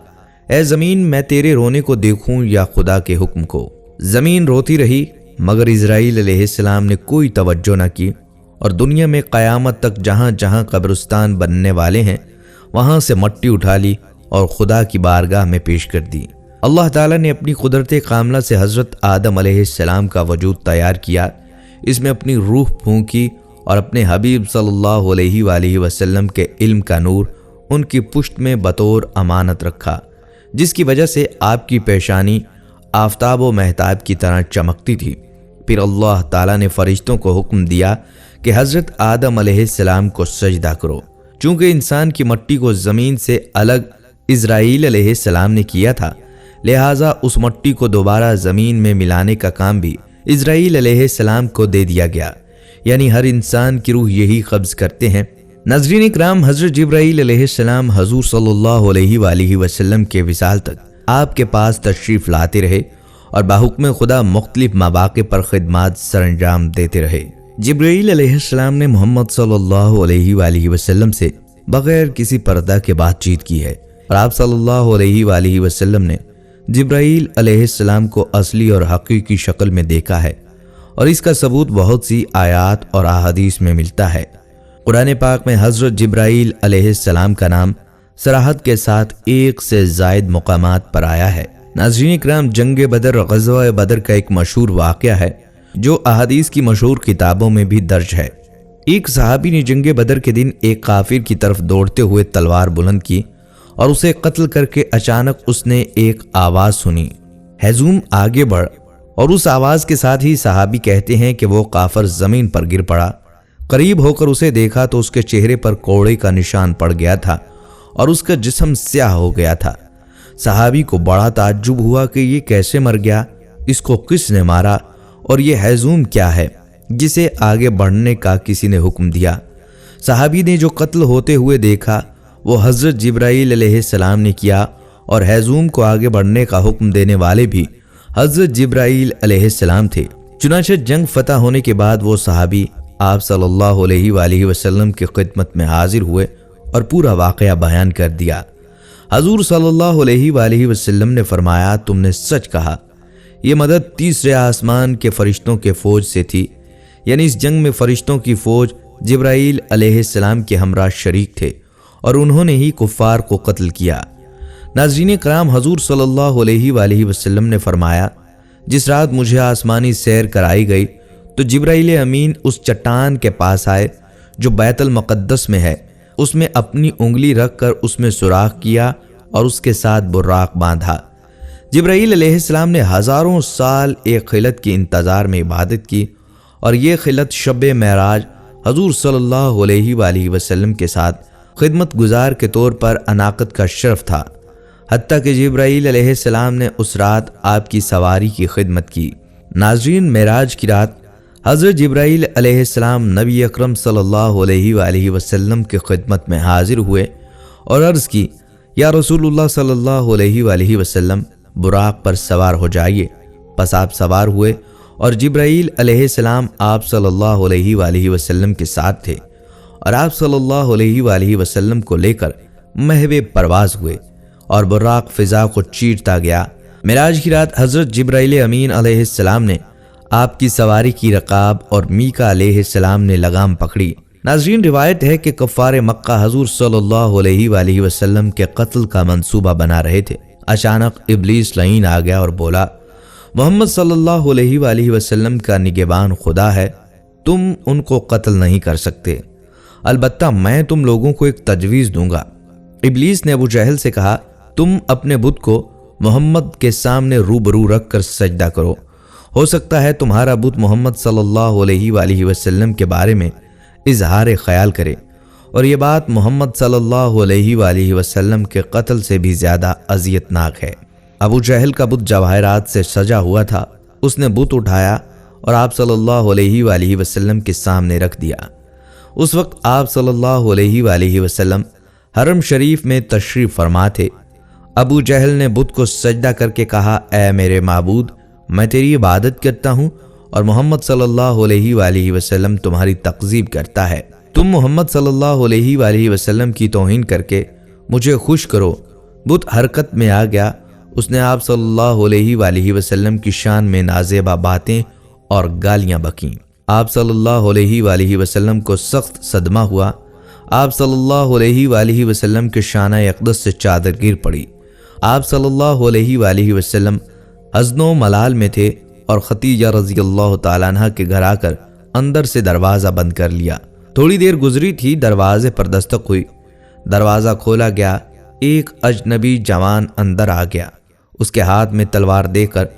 اے زمین میں تیرے رونے کو دیکھوں یا خدا کے حکم کو؟ زمین روتی رہی مگر اسرائیل علیہ السلام نے کوئی توجہ نہ کی، اور دنیا میں قیامت تک جہاں جہاں قبرستان بننے والے ہیں وہاں سے مٹی اٹھا لی اور خدا کی بارگاہ میں پیش کر دی۔ اللہ تعالیٰ نے اپنی قدرت کاملہ سے حضرت آدم علیہ السلام کا وجود تیار کیا، اس میں اپنی روح پھونکی اور اپنے حبیب صلی اللہ علیہ وآلہ وسلم کے علم کا نور ان کی پشت میں بطور امانت رکھا، جس کی وجہ سے آپ کی پیشانی آفتاب و مہتاب کی طرح چمکتی تھی۔ پھر اللہ تعالیٰ نے فرشتوں کو حکم دیا کہ حضرت آدم علیہ السلام کو سجدہ کرو۔ چونکہ انسان کی مٹی کو زمین سے الگ اسرائیل علیہ السلام نے کیا تھا، لہٰذا اس مٹی کو دوبارہ زمین میں ملانے کا کام بھی اسرائیل علیہ السلام کو دے دیا گیا، یعنی ہر انسان کی روح یہی قبض کرتے ہیں۔ ناظرین اکرام، حضرت جبرائیل علیہ السلام حضور صلی اللہ علیہ وآلہ وسلم کے وصال تک آپ کے پاس تشریف لاتے رہے اور بحکم خدا مختلف مواقع پر خدمات سر انجام دیتے رہے۔ جبرائیل علیہ السلام نے محمد صلی اللہ علیہ وآلہ وسلم سے بغیر کسی پردہ کے بات چیت کی ہے، اور آپ صلی اللہ علیہ وآلہ وسلم نے جبرائیل علیہ السلام کو اصلی اور حقیقی شکل میں دیکھا ہے، اور اس کا ثبوت بہت سی آیات اور احادیث میں ملتا ہے۔ قرآن پاک میں حضرت جبرائیل علیہ السلام کا نام صراحت کے ساتھ ایک سے زائد مقامات پر آیا ہے۔ ناظرین اکرام، جنگ بدر غزوہ بدر کا ایک مشہور واقعہ ہے جو احادیث کی مشہور کتابوں میں بھی درج ہے۔ ایک صحابی نے جنگ بدر کے دن ایک کافر کی طرف دوڑتے ہوئے تلوار بلند کی اور اسے قتل کر کے اچانک اس نے ایک آواز سنی، ہیزوم آگے بڑھ، اور اس آواز کے ساتھ ہی صحابی کہتے ہیں کہ وہ کافر زمین پر گر پڑا۔ قریب ہو کر اسے دیکھا تو اس کے چہرے پر کوڑے کا نشان پڑ گیا تھا اور اس کا جسم سیاہ ہو گیا تھا۔ صحابی کو بڑا تعجب ہوا کہ یہ کیسے مر گیا، اس کو کس نے مارا، اور یہ ہیزوم کیا ہے جسے آگے بڑھنے کا کسی نے حکم دیا۔ صحابی نے جو قتل ہوتے ہوئے دیکھا وہ حضرت جبرائیل علیہ السلام نے کیا، اور ہیزوم کو آگے بڑھنے کا حکم دینے والے بھی حضرت جبرائیل علیہ السلام تھے۔ چنانچہ جنگ فتح ہونے کے بعد وہ صحابی آپ صلی اللہ علیہ وآلہ وسلم کی خدمت میں حاضر ہوئے اور پورا واقعہ بیان کر دیا۔ حضور صلی اللہ علیہ وآلہ وسلم نے فرمایا، تم نے سچ کہا، یہ مدد تیسرے آسمان کے فرشتوں کے فوج سے تھی، یعنی اس جنگ میں فرشتوں کی فوج جبرائیل علیہ السلام کے ہمراہ شریک تھے اور انہوں نے ہی کفار کو قتل کیا۔ ناظرین کرام، حضور صلی اللہ علیہ وآلہ وسلم نے فرمایا، جس رات مجھے آسمانی سیر کرائی گئی تو جبرائیل امین اس چٹان کے پاس آئے جو بیت المقدس میں ہے، اس میں اپنی انگلی رکھ کر اس میں سوراخ کیا اور اس کے ساتھ براق باندھا۔ جبرائیل علیہ السلام نے ہزاروں سال ایک خلت کے انتظار میں عبادت کی، اور یہ خلت شب معراج حضور صلی اللہ علیہ وآلہ وسلم کے ساتھ خدمت گزار کے طور پر اناقت کا شرف تھا، حتیٰ کہ جبرائیل علیہ السلام نے اس رات آپ کی سواری کی خدمت کی۔ ناظرین، معراج کی رات حضرت جبرائیل علیہ السلام نبی اکرم صلی اللہ علیہ وآلہ وسلم کی خدمت میں حاضر ہوئے اور عرض کی، یا رسول اللہ صلی اللہ علیہ وآلہ وسلم، براق پر سوار ہو جائیے۔ پس آپ سوار ہوئے اور جبرائیل علیہ السلام آپ صلی اللہ علیہ وآلہ وسلم کے ساتھ تھے، اور آپ صلی اللہ علیہ وآلہ وسلم کو لے کر محو پرواز ہوئے اور براق فضا کو چیرتا گیا۔ معراج کی رات حضرت جبرائیل امین علیہ السلام نے آپ کی سواری کی رکاب اور میکا علیہ السلام نے لگام پکڑی۔ ناظرین، روایت ہے کہ کفار مکہ حضور صلی اللہ علیہ وآلہ وسلم کے قتل کا منصوبہ بنا رہے تھے۔ اچانک ابلیس لعین آ گیا اور بولا، محمد صلی اللہ علیہ وآلہ وسلم کا نگہبان خدا ہے، تم ان کو قتل نہیں کر سکتے، البتہ میں تم لوگوں کو ایک تجویز دوں گا۔ ابلیس نے ابو جہل سے کہا، تم اپنے بت کو मोहम्मद के सामने रूबरू रख कर सजदा करो। हो सकता है तुम्हारा बुत मोहम्मद सल्लल्लाहु अलैहि वसल्लम के बारे में इजहार ख्याल करे और ये बात मोहम्मद सल्लल्लाहु अलैहि वसल्लम के कत्ल से भी ज्यादा अजियतनाक है। अबू जहल का बुत जवाहरात से सजा हुआ था। उसने बुत उठाया और आप सल्लल्लाहु अलैहि वसल्लम के सामने रख दिया। उस वक्त आप सल्लल्लाहु अलैहि वसल्लम हरम शरीफ में तशरीफ फरमा थे। अबू जहल ने बुत को सजदा करके कहा, ऐ मेरे माबूद, मैं तेरी इबादत करता हूँ और मोहम्मद सल्लल्लाहु अलैहि वसल्लम तुम्हारी तकज़ीब करता है। तुम मोहम्मद सल्लल्लाहु अलैहि वसल्लम की तौहीन करके मुझे खुश करो। बुत हरकत में आ गया। उसने आप सल्लल्लाहु अलैहि वसल्लम की शान में नाज़ेबा बातें और गालियां बकीं। आप सल्लल्लाहु अलैहि वसल्लम को सख्त सदमा हुआ। आप सल्लल्लाहु अलैहि वसल्लम के शाना अक़दस से चादर गिर पड़ी। आप सल्लल्लाहु अलैहि वसल्लम हज़्नो मलाल में थे और खतीजा रज़ियल्लाहु ताला अन्हा के घर आकर अंदर से दरवाज़ा बंद कर लिया। थोड़ी देर गुजरी थी, दरवाजे पर दस्तक हुई। दरवाज़ा खोला गया। एक अजनबी जवान अंदर आ गया। उसके हाथ में तलवार देकर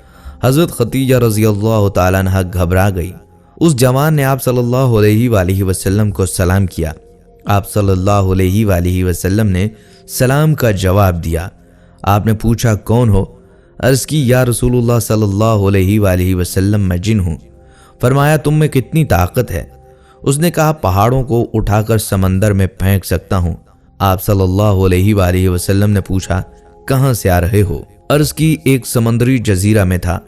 हज़रत खतीजा रज़ियल्लाहु ताला अन्हा घबरा गई। उस जवान ने आप सल्लल्लाहु अलैहि वसल्लम को सलाम किया। आप सल्लल्लाहु अलैहि वसल्लम ने सलाम का जवाब दिया। आपने पूछा, कौन हो? अर्ज़ की, या रसूलुल्लाह सल्लल्लाहु अलैहि वसल्लम, मैं जिन हूँ। फरमाया, तुम में कितनी ताकत है? उसने कहा, पहाड़ों को उठाकर समंदर में फेंक सकता हूँ। आप सल्लल्लाहु अलैहि वसल्लम ने पूछा, कहाँ से आ रहे हो? अर्ज़ की, एक समंदरी जजीरा में था।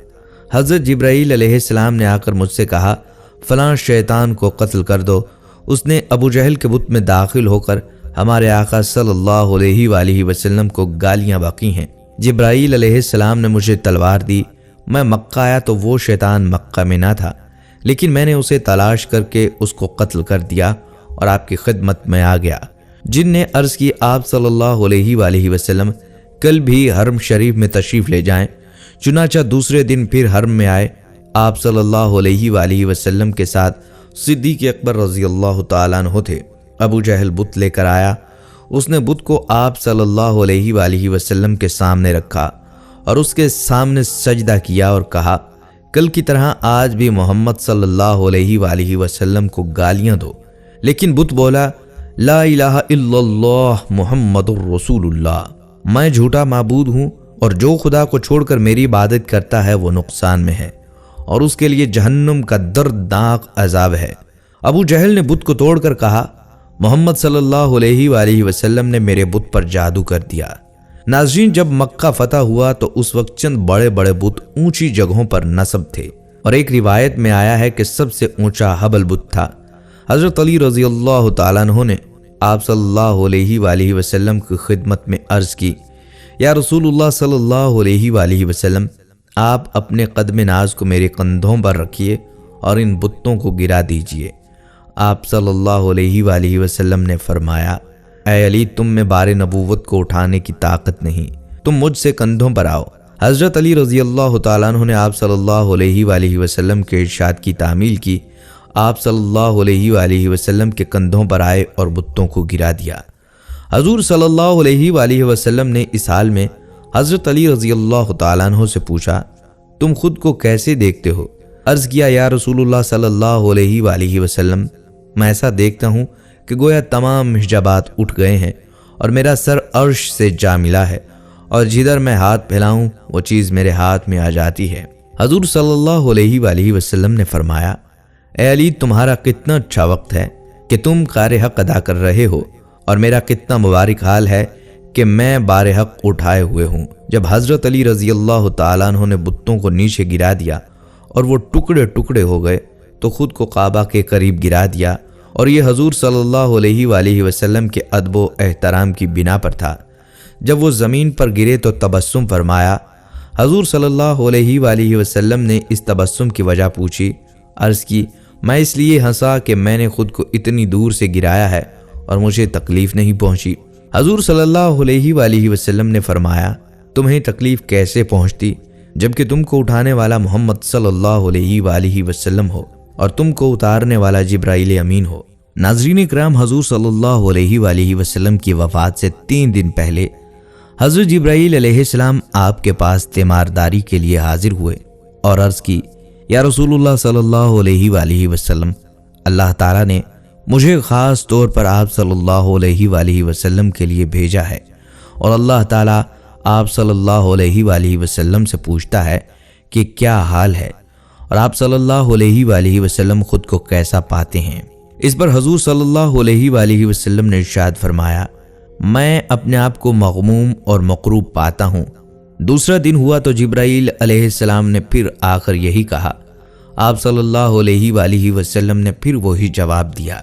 हज़रत जिब्राईल अलैहिस्सलाम ने आकर मुझसे कहा, फलां शैतान को कत्ल कर दो। उसने अबू जहल के बुत में दाखिल होकर हमारे आका सल्लल्लाहु अलैहि वसल्लम को गालियां बकी हैं। जिब्राईल अलैहिस्सलाम ने मुझे तलवार दी। मैं मक्का आया तो वो शैतान मक्का में ना था, लेकिन मैंने उसे तलाश करके उसको कत्ल कर दिया और आपकी खिदमत में आ गया। जिन ने अर्ज़ की, आप सल्लल्लाहु अलैहि वसल्लम कल भी हरम शरीफ में तशरीफ़ ले जाएं। चुनाचा दूसरे दिन फिर हरम में आए। आप सल्लल्लाहु अलैहि वसल्लम के साथ सिद्दीक़ अकबर रज़ियल्लाहु ताला अन्हु थे। अबू जहल बुत लेकर आया। उसने बुत को आप सल्लल्लाहु अलैहि वसल्लम के सामने रखा और उसके सामने सजदा किया और कहा, कल की तरह आज भी मोहम्मद सल्लल्लाहु अलैहि वसल्लम को गालियां दो। लेकिन बुत बोला, ला इलाहा इल्लल्लाह मुहम्मदुर रसूलुल्लाह, मैं झूठा माबूद हूँ और जो खुदा को छोड़कर मेरी इबादत करता है वो नुकसान में है और उसके लिए जहन्नुम का दर्दनाक अजाब है। अबू जहल ने बुत को तोड़कर कहा, मोहम्मद सल्लल्लाहु अलैहि वसल्लम ने मेरे बुत पर जादू कर दिया। नाज़रीन, जब मक्का फतह हुआ तो उस वक्त चंद बड़े बड़े बुत ऊंची जगहों पर नस्ब थे और एक रिवायत में आया है कि सबसे ऊंचा हबल बुत था। हज़रत अली रज़ियल्लाहु ताला अन्हु ने आप सल्लल्लाहु अलैहि वसल्लम की खिदमत में अर्ज़ की, या रसूलुल्लाह सल्लल्लाहु अलैहि वसल्लम, आप अपने कदम नाज को मेरे कंधों पर रखिए और इन बुतों को गिरा दीजिए। आप सल्लल्लाहु अलैहि वसल्लम ने फरमाया, ऐ अली, तुम में बारे नबूवत को उठाने की ताकत नहीं, तुम मुझसे कंधों पर आओ। हज़रत अली रज़ियल्लाहु ताला अन्हु ने आप सल्लल्लाहु अलैहि वसल्लम के इरशाद की तामील की। आप सल्लल्लाहु अलैहि वसल्लम के कंधों पर आए और बुतों को गिरा दिया। हजूर सल्लल्लाहु अलैहि वसल्लम ने इस हाल में हज़रत अली रज़ियल्लाहु ताला अन्हु से पूछा, तुम खुद को कैसे देखते हो? अर्ज़ किया, या रसूलुल्लाह सल्लल्लाहु अलैहि वसल्लम, मैं ऐसा देखता हूँ कि गोया तमाम हिजाबात उठ गए हैं और मेरा सर अर्श से जा मिला है और जिधर मैं हाथ फैलाऊं वो चीज़ मेरे हाथ में आ जाती है। हजूर सल्लल्लाहु अलैहि वसल्लम ने फरमाया, ए अली, तुम्हारा कितना अच्छा वक्त है कि तुम कार हक अदा कर रहे हो और मेरा कितना मुबारक हाल है कि मैं बार हक उठाए हुए हूँ। जब हज़रत अली रज़ियल्लाहु ताला अन्हु ने बुतों को नीचे गिरा दिया और वो टुकड़े टुकड़े हो गए तो खुद को काबा के करीब गिरा दिया और ये हजूर सल्लल्लाहु अलैहि वसल्लम के अदब एहतराम की बिना पर था। जब वो ज़मीन पर गिरे तो तबस्सुम फरमाया। हजूर सल्लल्लाहु अलैहि वसल्लम ने इस तबस्सुम की वजह पूछी। अर्ज़ की, मैं इसलिए हंसा कि मैंने खुद को इतनी दूर से गिराया है और मुझे तकलीफ़ नहीं पहुंची। हजूर सल्लल्लाहु अलैहि वसल्लम ने फरमाया, तुम्हें तकलीफ़ कैसे पहुंचती जबकि तुमको उठाने वाला मोहम्मद सल्लल्लाहु अलैहि वसल्लम हो और तुमको उतारने वाला जिब्राईल अमीन हो। नाज़रीन इकराम, हजूर सल्लल्लाहु अलैहि वसल्लम की वफ़ात से 3 दिन पहले حضرت جبرائیل علیہ السلام آپ کے پاس تیمارداری کے لیے حاضر ہوئے اور عرض کی، یا رسول اللہ صلی اللہ علیہ وآلہ وسلم، اللہ تعالیٰ نے مجھے خاص طور پر آپ صلی اللہ علیہ وآلہ وسلم کے لیے بھیجا ہے، اور اللہ تعالیٰ آپ صلی اللہ علیہ وآلہ وسلم سے پوچھتا ہے کہ کیا حال ہے، اور آپ صلی اللہ علیہ وآلہ وسلم خود کو کیسا پاتے ہیں۔ اس پر حضور صلی اللہ علیہ وآلہ وسلم نے ارشاد فرمایا، میں اپنے آپ کو مغموم اور مکروب پاتا ہوں۔ دوسرا دن ہوا تو جبرائیل علیہ السلام نے پھر آ کر یہی کہا۔ آپ صلی اللہ علیہ وآلہ وسلم نے پھر وہی جواب دیا۔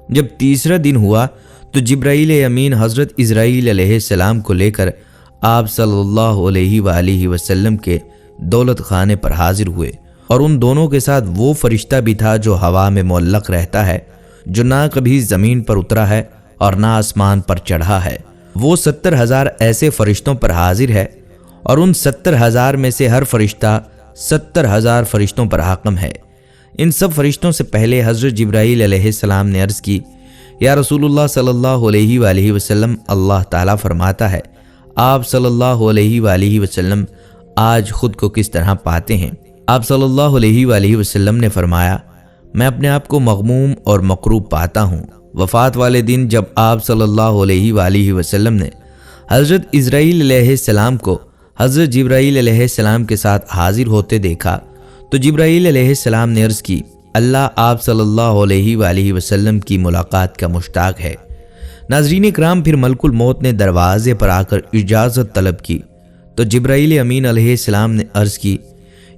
جب تیسرا دن ہوا تو جبرائیل امین حضرت اسرائیل علیہ السلام کو لے کر آپ صلی اللہ علیہ وآلہ وسلم کے دولت خانے پر حاضر ہوئے، اور ان دونوں کے ساتھ وہ فرشتہ بھی تھا جو ہوا میں معلق رہتا ہے، جو نہ کبھی زمین پر اترا ہے اور نہ آسمان پر چڑھا ہے۔ وہ 70,000 ایسے فرشتوں پر حاضر ہے، اور ان 70,000 میں سے ہر فرشتہ 70,000 فرشتوں پر حاکم ہے۔ ان سب فرشتوں سے پہلے حضرت جبرائیل علیہ السلام نے عرض کی، یا رسول اللہ صلی اللہ علیہ وآلہ وسلم، اللہ تعالیٰ فرماتا ہے، آپ صلی اللہ علیہ وآلہ وسلم آج خود کو کس طرح پاتے ہیں؟ آپ صلی اللہ علیہ وآلہ وسلم نے فرمایا، میں اپنے آپ کو مغموم اور مکروب پاتا ہوں۔ وفات والے دن جب آپ صلی اللہ علیہ وآلہ وسلم نے حضرت اسرائیل علیہ السلام کو حضرت جبرائیل علیہ السلام کے ساتھ حاضر ہوتے دیکھا تو جبرائیل علیہ السلام نے عرض کی، اللہ آپ صلی اللہ علیہ وآلہ وسلم کی ملاقات کا مشتاق ہے۔ ناظرین کرام، پھر ملک الموت نے دروازے پر آ کر اجازت طلب کی تو جبرائیل امین علیہ السلام نے عرض کی،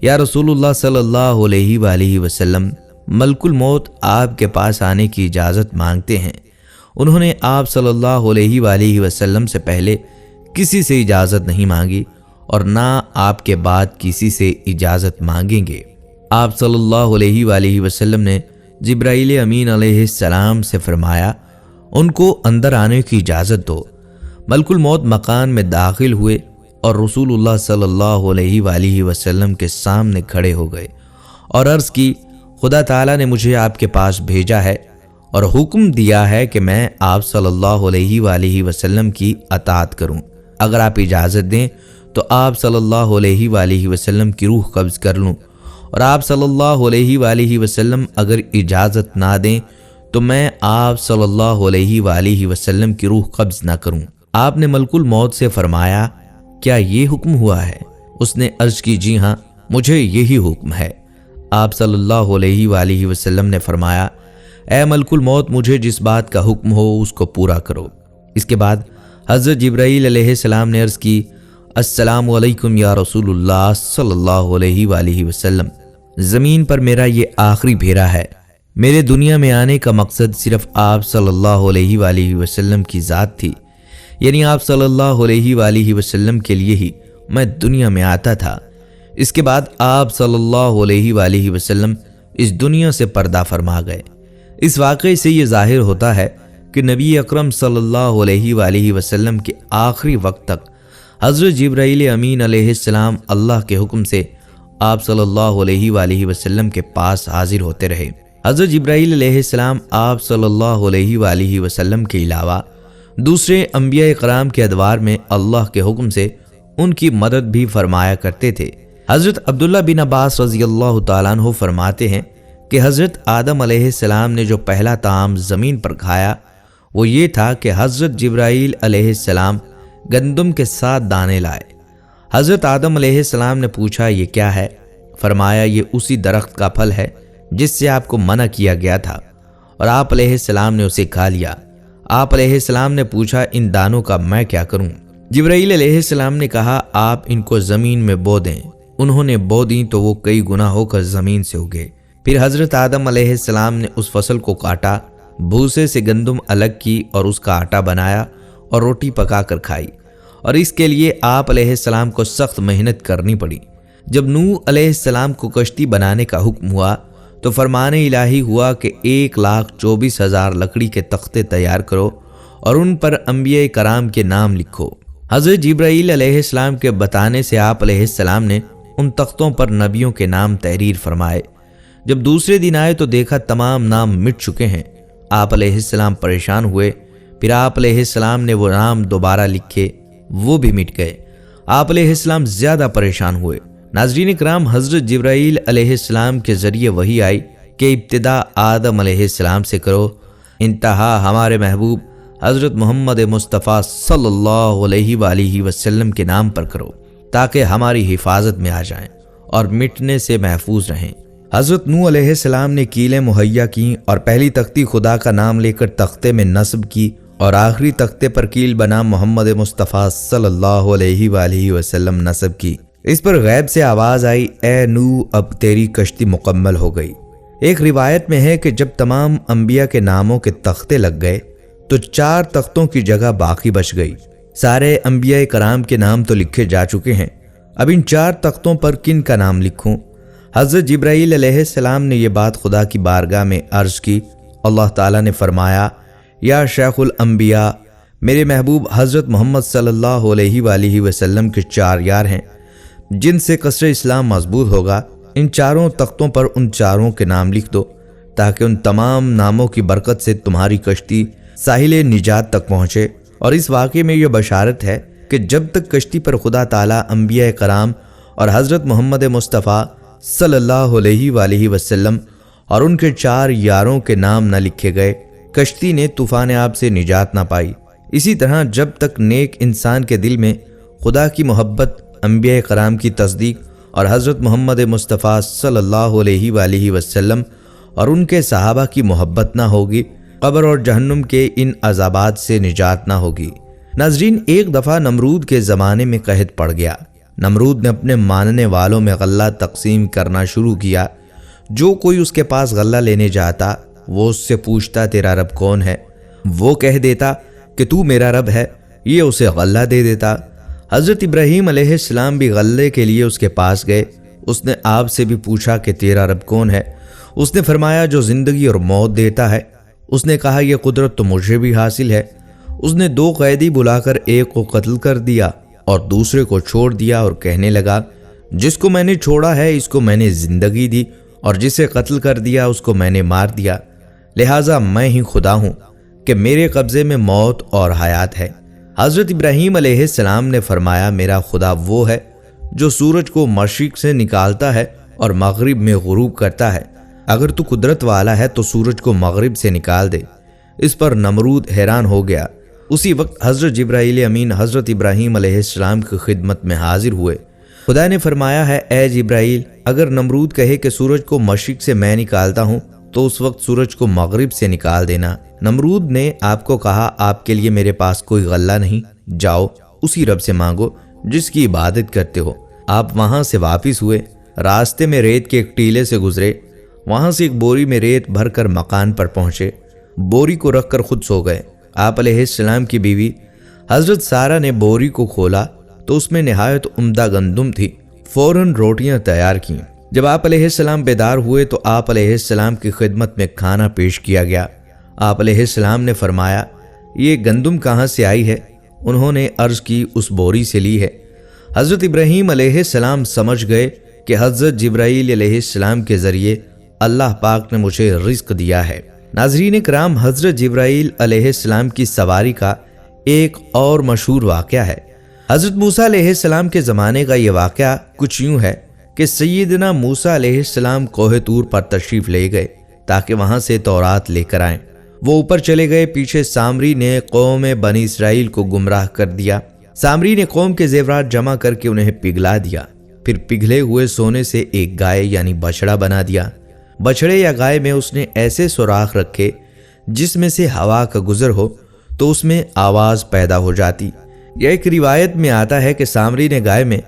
یا رسول اللہ صلی اللہ علیہ وآلہ وسلم، ملک الموت آپ کے پاس آنے کی اجازت مانگتے ہیں۔ انہوں نے آپ صلی اللہ علیہ وآلہ وسلم سے پہلے کسی سے اجازت نہیں مانگی اور نہ آپ کے بعد کسی سے اجازت مانگیں گے۔ آپ صلی اللہ علیہ وآلہ وسلم نے جبرائیل امین علیہ السلام سے فرمایا، ان کو اندر آنے کی اجازت دو۔ ملک الموت مکان میں داخل ہوئے اور رسول اللہ صلی اللہ علیہ وآلہ وسلم کے سامنے کھڑے ہو گئے اور عرض کی، خدا تعالیٰ نے مجھے آپ کے پاس بھیجا ہے اور حکم دیا ہے کہ میں آپ صلی اللہ علیہ وآلہ وسلم کی اطاعت کروں۔ اگر آپ اجازت دیں تو آپ صلی اللہ علیہ وآلہ وسلم کی روح قبض کر لوں، اور آپ صلی اللہ علیہ وآلہ وسلم اگر اجازت نہ دیں تو میں آپ صلی اللہ علیہ وآلہ وسلم کی روح قبض نہ کروں۔ آپ نے ملک الموت سے فرمایا، کیا یہ حکم ہوا ہے؟ اس نے عرض کی، جی ہاں، مجھے یہی حکم ہے۔ آپ صلی اللہ علیہ وآلہ وسلم نے فرمایا، اے ملک الموت، مجھے جس بات کا حکم ہو اس کو پورا کرو۔ اس کے بعد حضرت جبرائیل علیہ السلام نے عرض کی، السلام علیکم یا رسول اللہ صلی اللہ علیہ وآلہ وسلم، زمین پر میرا یہ آخری پھیرا ہے۔ میرے دنیا میں آنے کا مقصد صرف آپ صلی اللہ علیہ وآلہ وسلم کی ذات تھی، یعنی آپ صلی اللہ علیہ وآلہ وسلم کے لیے ہی میں دنیا میں آتا تھا۔ اس کے بعد آپ صلی اللہ علیہ وآلہ وسلم اس دنیا سے پردہ فرما گئے۔ اس واقعے سے یہ ظاہر ہوتا ہے کہ نبی اکرم صلی اللہ علیہ وآلہ وسلم کے آخری وقت تک حضرت جبرائیل امین علیہ السلام اللہ کے حکم سے آپ صلی اللہ علیہ وآلہ وسلم کے پاس حاضر ہوتے رہے۔ حضرت جبرائیل علیہ السلام آپ صلی اللہ علیہ وآلہ وسلم کے علاوہ دوسرے انبیاء کرام کے ادوار میں اللہ کے حکم سے ان کی مدد بھی فرمایا کرتے تھے۔ حضرت عبداللہ بن عباس رضی اللہ تعالیٰ عنہ فرماتے ہیں کہ حضرت آدم علیہ السلام نے جو پہلا طعام زمین پر کھایا وہ یہ تھا کہ حضرت جبرائیل علیہ السلام گندم کے ساتھ دانے لائے۔ حضرت آدم علیہ السلام نے پوچھا، یہ کیا ہے؟ فرمایا، یہ اسی درخت کا پھل ہے جس سے آپ کو منع کیا گیا تھا، اور آپ علیہ السلام نے اسے کھا لیا۔ آپ علیہ السلام نے پوچھا، ان دانوں کا میں کیا کروں؟ جبرائیل علیہ السلام نے کہا، آپ ان کو زمین میں بو دیں۔ انہوں نے بو دیں تو وہ کئی گنا ہو کر زمین سے اگے۔ پھر حضرت آدم علیہ السلام نے اس فصل کو کاٹا، بھوسے سے گندم الگ کی اور اس کا آٹا بنایا اور روٹی پکا کر کھائی، اور اس کے لیے آپ علیہ السلام کو سخت محنت کرنی پڑی۔ جب نوح علیہ السلام کو کشتی بنانے کا حکم ہوا تو فرمان الہی ہوا کہ 1,24,000 لکڑی کے تختے تیار کرو اور ان پر انبیاء کرام کے نام لکھو۔ حضرت جبرائیل علیہ السلام کے بتانے سے آپ علیہ السلام نے ان تختوں پر نبیوں کے نام تحریر فرمائے۔ جب دوسرے دن آئے تو دیکھا تمام نام مٹ چکے ہیں۔ آپ علیہ السلام پریشان ہوئے۔ پھر آپ علیہ السلام نے وہ نام دوبارہ لکھے، وہ بھی مٹ گئے۔ آپ علیہ السلام زیادہ پریشان ہوئے۔ ناظرین کرام، حضرت جبرائیل علیہ السلام کے ذریعے وحی آئی کہ ابتدا آدم علیہ السلام سے کرو، انتہا ہمارے محبوب حضرت محمد مصطفیٰ صلی اللہ علیہ وآلہ وسلم کے نام پر کرو تاکہ ہماری حفاظت میں آ جائیں اور مٹنے سے محفوظ رہیں۔ حضرت نوح علیہ السلام نے کیلیں مہیا کیں اور پہلی تختی خدا کا نام لے کر تختے میں نصب کی اور آخری تختے پر کیل بنا محمد مصطفیٰ صلی اللہ علیہ وآلہ وسلم نصب کی۔ اس پر غیب سے آواز آئی، اے نوح اب تیری کشتی مکمل ہو گئی۔ ایک روایت میں ہے کہ جب تمام انبیاء کے ناموں کے تختے لگ گئے تو 4 تختوں کی جگہ باقی بچ گئی۔ سارے انبیاء کرام کے نام تو لکھے جا چکے ہیں، اب ان 4 تختوں پر کن کا نام لکھوں؟ حضرت جبرائیل علیہ السلام نے یہ بات خدا کی بارگاہ میں عرض کی۔ اللہ تعالیٰ نے فرمایا، یا شیخ الانبیاء، میرے محبوب حضرت محمد صلی اللہ علیہ وآلہ وسلم کے 4 یار ہیں جن سے قصر اسلام مضبوط ہوگا، ان 4 تختوں پر ان 4 کے نام لکھ دو تاکہ ان تمام ناموں کی برکت سے تمہاری کشتی ساحل نجات تک پہنچے۔ اور اس واقعے میں یہ بشارت ہے کہ جب تک کشتی پر خدا تعالیٰ انبیاء کرام اور حضرت محمد مصطفیٰ صلی اللہ علیہ وآلہ وسلم اور ان کے 4 یاروں کے نام نہ لکھے گئے، کشتی نے طوفان آب سے نجات نہ پائی۔ اسی طرح جب تک نیک انسان کے دل میں خدا کی محبت، انبیاء کرام کی تصدیق اور حضرت محمد مصطفیٰ صلی اللہ علیہ وآلہ وسلم اور ان کے صحابہ کی محبت نہ ہوگی، قبر اور جہنم کے ان عذابات سے نجات نہ ہوگی۔ ناظرین، ایک دفعہ نمرود کے زمانے میں قحط پڑ گیا۔ نمرود نے اپنے ماننے والوں میں غلہ تقسیم کرنا شروع کیا۔ جو کوئی اس کے پاس غلہ لینے جاتا وہ اس سے پوچھتا تیرا رب کون ہے؟ وہ کہہ دیتا کہ تو میرا رب ہے، یہ اسے غلہ دے دیتا۔ حضرت ابراہیم علیہ السلام بھی غلے کے لیے اس کے پاس گئے۔ اس نے آپ سے بھی پوچھا کہ تیرا رب کون ہے؟ اس نے فرمایا جو زندگی اور موت دیتا ہے۔ اس نے کہا یہ قدرت تو مجھے بھی حاصل ہے۔ اس نے 2 قیدی بلا کر ایک کو قتل کر دیا اور دوسرے کو چھوڑ دیا اور کہنے لگا، جس کو میں نے چھوڑا ہے اس کو میں نے زندگی دی اور جسے قتل کر دیا اس کو میں نے مار دیا، لہٰذا میں ہی خدا ہوں کہ میرے قبضے میں موت اور حیات ہے۔ حضرت ابراہیم علیہ السلام نے فرمایا، میرا خدا وہ ہے جو سورج کو مشرق سے نکالتا ہے اور مغرب میں غروب کرتا ہے۔ اگر تو قدرت والا ہے تو سورج کو مغرب سے نکال دے۔ اس پر نمرود حیران ہو گیا۔ اسی وقت حضرت جبرائیل امین حضرت ابراہیم علیہ السلام کی خدمت میں حاضر ہوئے۔ خدا نے فرمایا ہے، اے جبرائیل، اگر نمرود کہے کہ سورج کو مشرق سے میں نکالتا ہوں تو اس وقت سورج کو مغرب سے نکال دینا۔ نمرود نے آپ کو کہا، آپ کے لیے میرے پاس کوئی غلہ نہیں، جاؤ اسی رب سے مانگو جس کی عبادت کرتے ہو۔ آپ وہاں سے واپس ہوئے، راستے میں ریت کے ایک ٹیلے سے گزرے، وہاں سے ایک بوری میں ریت بھر کر مکان پر پہنچے، بوری کو رکھ کر خود سو گئے۔ آپ علیہ السلام کی بیوی حضرت سارہ نے بوری کو کھولا تو اس میں نہایت عمدہ گندم تھی۔ فوراً روٹیاں تیار کیں۔ جب آپ علیہ السلام بیدار ہوئے تو آپ علیہ السلام کی خدمت میں کھانا پیش کیا گیا۔ آپ علیہ السلام نے فرمایا، یہ گندم کہاں سے آئی ہے؟ انہوں نے عرض کی، اس بوری سے لی ہے۔ حضرت ابراہیم علیہ السلام سمجھ گئے کہ حضرت جبرائیل علیہ السلام کے ذریعے اللہ پاک نے مجھے رزق دیا ہے۔ ناظرین کرام، حضرت جبرائیل علیہ السلام کی سواری کا ایک اور مشہور واقعہ ہے۔ حضرت موسیٰ علیہ السلام کے زمانے کا یہ واقعہ کچھ یوں ہے کہ سیدنا موسیٰ علیہ السلام کوہ طور پر تشریف لے گئے تاکہ وہاں سے تورات لے کر آئیں۔ وہ اوپر چلے گئے، پیچھے سامری نے قوم بنی اسرائیل کو گمراہ کر دیا۔ سامری نے قوم کے زیورات جمع کر کے انہیں پگھلا دیا، پھر پگھلے ہوئے سونے سے ایک گائے یعنی بچڑا بنا دیا۔ بچڑے یا گائے میں اس نے ایسے سوراخ رکھے جس میں سے ہوا کا گزر ہو تو اس میں آواز پیدا ہو جاتی۔ یہ ایک روایت میں آتا ہے کہ سامری نے گائے میں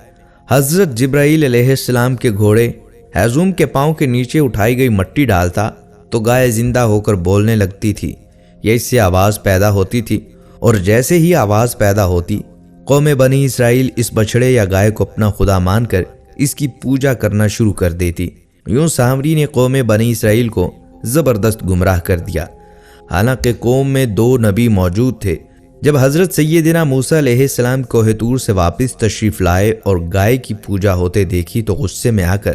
حضرت جبرائیل علیہ السلام کے گھوڑے ہیزوم کے پاؤں کے نیچے اٹھائی گئی مٹی ڈالتا تو گائے زندہ ہو کر بولنے لگتی تھی، یا اس سے آواز پیدا ہوتی تھی، اور جیسے ہی آواز پیدا ہوتی قوم بنی اسرائیل اس بچڑے یا گائے کو اپنا خدا مان کر اس کی پوجا کرنا شروع کر دیتی۔ یوں سامری نے قوم بنی اسرائیل کو زبردست گمراہ کر دیا۔ حالانکہ قوم میں 2 نبی موجود تھے۔ جب حضرت سیدنا موسیٰ علیہ السلام کوہ طور سے واپس تشریف لائے اور گائے کی پوجا ہوتے دیکھی تو غصے میں آ کر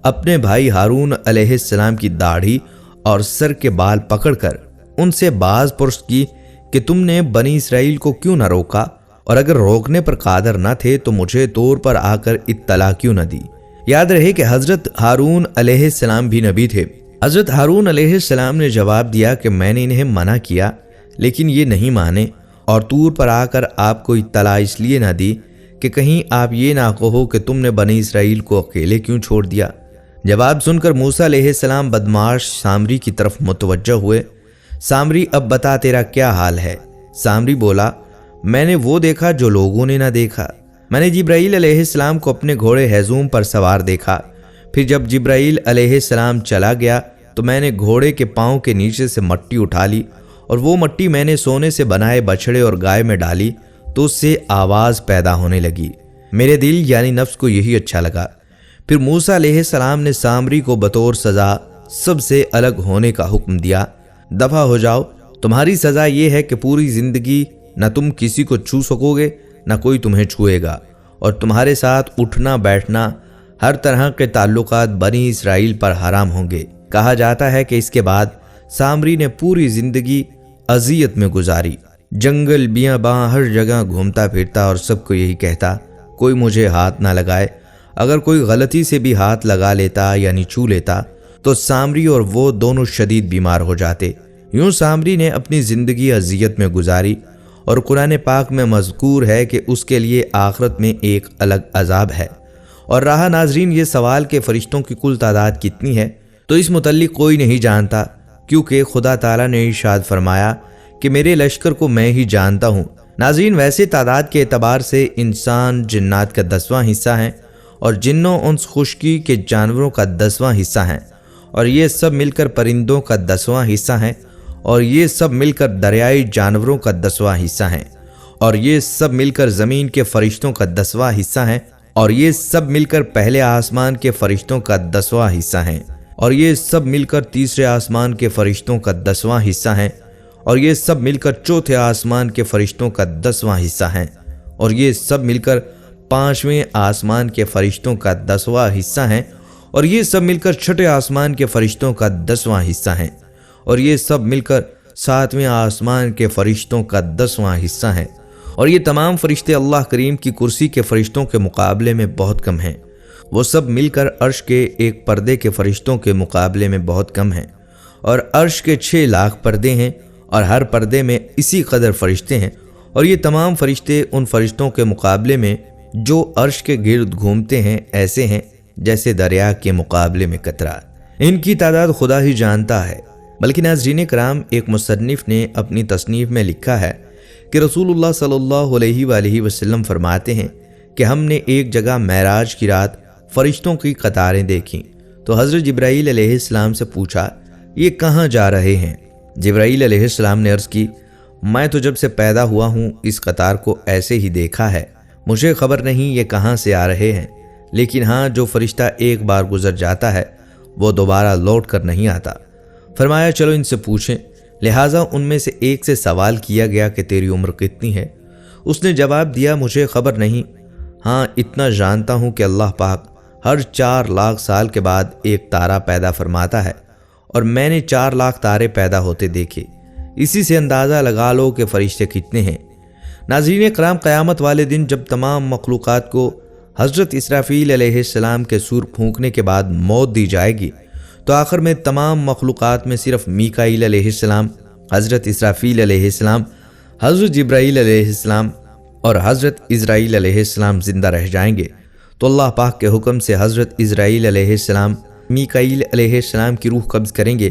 اپنے بھائی ہارون علیہ السلام کی داڑھی اور سر کے بال پکڑ کر ان سے باز پرس کی کہ تم نے بنی اسرائیل کو کیوں نہ روکا اور اگر روکنے پر قادر نہ تھے تو مجھے طور پر آ کر اطلاع کیوں نہ دی؟ یاد رہے کہ حضرت ہارون علیہ السلام بھی نبی تھے۔ حضرت ہارون علیہ السلام نے جواب دیا کہ میں نے انہیں منع کیا لیکن یہ نہیں مانے، اور طور پر آ کر آپ کو اطلاع اس لیے نہ دی کہ کہیں آپ یہ نہ کہو کہ تم نے بنی اسرائیل کو اکیلے کیوں چھوڑ دیا۔ جواب سن کر موسیٰ علیہ السلام بدمعاش سامری کی طرف متوجہ ہوئے۔ سامری، اب بتا تیرا کیا حال ہے؟ سامری بولا، میں نے وہ دیکھا جو لوگوں نے نہ دیکھا۔ میں نے جبرائیل علیہ السلام کو اپنے گھوڑے ہیزوم پر سوار دیکھا۔ پھر جب جبرائیل علیہ السلام چلا گیا تو میں نے گھوڑے کے پاؤں کے نیچے سے مٹی اٹھا لی، اور وہ مٹی میں نے سونے سے بنائے بچھڑے اور گائے میں ڈالی تو اس سے آواز پیدا ہونے لگی۔ میرے دل یعنی نفس کو یہی اچھا لگا۔ پھر موسیٰ علیہ السلام نے سامری کو بطور سزا سب سے الگ ہونے کا حکم دیا۔ دفع ہو جاؤ، تمہاری سزا یہ ہے کہ پوری زندگی نہ تم کسی کو چھو سکو گے نہ کوئی تمہیں چھوئے گا، اور تمہارے ساتھ اٹھنا بیٹھنا ہر طرح کے تعلقات بنی اسرائیل پر حرام ہوں گے۔ کہا جاتا ہے کہ اس کے بعد سامری نے پوری زندگی اذیت میں گزاری، جنگل بیاباں ہر جگہ گھومتا پھرتا اور سب کو یہی کہتا کوئی مجھے ہاتھ نہ لگائے۔ اگر کوئی غلطی سے بھی ہاتھ لگا لیتا یعنی چھو لیتا تو سامری اور وہ دونوں شدید بیمار ہو جاتے۔ یوں سامری نے اپنی زندگی اذیت میں گزاری، اور قرآن پاک میں مذکور ہے کہ اس کے لیے آخرت میں ایک الگ عذاب ہے۔ اور رہا ناظرین یہ سوال کہ فرشتوں کی کل تعداد کتنی ہے، تو اس متعلق کوئی نہیں جانتا، کیونکہ خدا تعالیٰ نے ارشاد فرمایا کہ میرے لشکر کو میں ہی جانتا ہوں۔ ناظرین ویسے تعداد کے اعتبار سے انسان جنات کا 10واں حصہ ہیں، اور جنوں انس خشکی کے جانوروں کا 10واں حصہ ہیں، اور یہ سب مل کر پرندوں کا 10واں حصہ ہیں، اور یہ سب مل کر دریائی جانوروں کا 10واں حصہ ہیں، اور یہ سب مل کر زمین کے فرشتوں کا 10واں حصہ ہیں، اور یہ سب مل کر پہلے آسمان کے فرشتوں کا 10واں حصہ ہیں، اور یہ سب مل کر تیسرے آسمان کے فرشتوں کا 10واں حصہ ہیں، اور یہ سب مل کر چوتھے آسمان کے فرشتوں کا 10واں حصہ ہیں، اور یہ سب مل کر 5ویں آسمان کے فرشتوں کا 10واں حصہ ہیں، اور یہ سب مل کر چھٹے آسمان کے فرشتوں کا 10واں حصہ ہیں، اور یہ سب مل کر 7ویں آسمان کے فرشتوں کا 10واں حصہ ہیں، اور یہ تمام فرشتے اللہ کریم کی کرسی کے فرشتوں کے مقابلے میں بہت کم ہیں۔ وہ سب مل کر عرش کے ایک پردے کے فرشتوں کے مقابلے میں بہت کم ہیں، اور عرش کے 6 لاکھ پردے ہیں، اور ہر پردے میں اسی قدر فرشتے ہیں، اور یہ تمام فرشتے ان فرشتوں کے مقابلے میں جو عرش کے گرد گھومتے ہیں ایسے ہیں جیسے دریا کے مقابلے میں قطرہ۔ ان کی تعداد خدا ہی جانتا ہے۔ بلکہ ناظرین کرام، ایک مصنف نے اپنی تصنیف میں لکھا ہے کہ رسول اللہ صلی اللہ علیہ وآلہ وسلم فرماتے ہیں کہ ہم نے ایک جگہ معراج کی رات فرشتوں کی قطاریں دیکھیں تو حضرت جبرائیل علیہ السلام سے پوچھا یہ کہاں جا رہے ہیں؟ جبرائیل علیہ السلام نے عرض کی میں تو جب سے پیدا ہوا ہوں اس قطار کو ایسے ہی دیکھا ہے، مجھے خبر نہیں یہ کہاں سے آ رہے ہیں، لیکن ہاں جو فرشتہ ایک بار گزر جاتا ہے وہ دوبارہ لوٹ کر نہیں آتا۔ فرمایا چلو ان سے پوچھیں۔ لہٰذا ان میں سے ایک سے سوال کیا گیا کہ تیری عمر کتنی ہے؟ اس نے جواب دیا مجھے خبر نہیں، ہاں اتنا جانتا ہوں کہ اللہ پاک ہر 4 لاکھ سال کے بعد ایک تارہ پیدا فرماتا ہے، اور میں نے 4 لاکھ تارے پیدا ہوتے دیکھے، اسی سے اندازہ لگا لو کہ فرشتے کتنے ہیں۔ ناظرین کرام، قیامت والے دن جب تمام مخلوقات کو حضرت اسرافیل علیہ السلام کے سور پھونکنے کے بعد موت دی جائے گی تو آخر میں تمام مخلوقات میں صرف میکائیل علیہ السلام، حضرت اسرافیل علیہ السلام، حضرت جبرائیل علیہ السلام اور حضرت اسرائیل علیہ السلام زندہ رہ جائیں گے۔ تو اللہ پاک کے حکم سے حضرت اسرائیل علیہ السلام میکائیل علیہ السلام کی روح قبض کریں گے،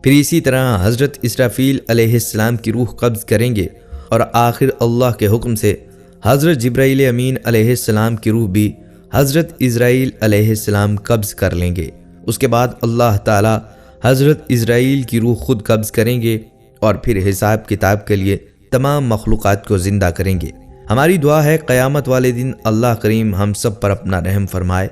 پھر اسی طرح حضرت اسرافیل علیہ السلام کی روح قبض کریں گے، اور آخر اللہ کے حکم سے حضرت جبرائیل امین علیہ السلام کی روح بھی حضرت اسرائیل علیہ السلام قبض کر لیں گے۔ اس کے بعد اللہ تعالی حضرت اسرائیل کی روح خود قبض کریں گے اور پھر حساب کتاب کے لیے تمام مخلوقات کو زندہ کریں گے۔ ہماری دعا ہے قیامت والے دن اللہ کریم ہم سب پر اپنا رحم فرمائے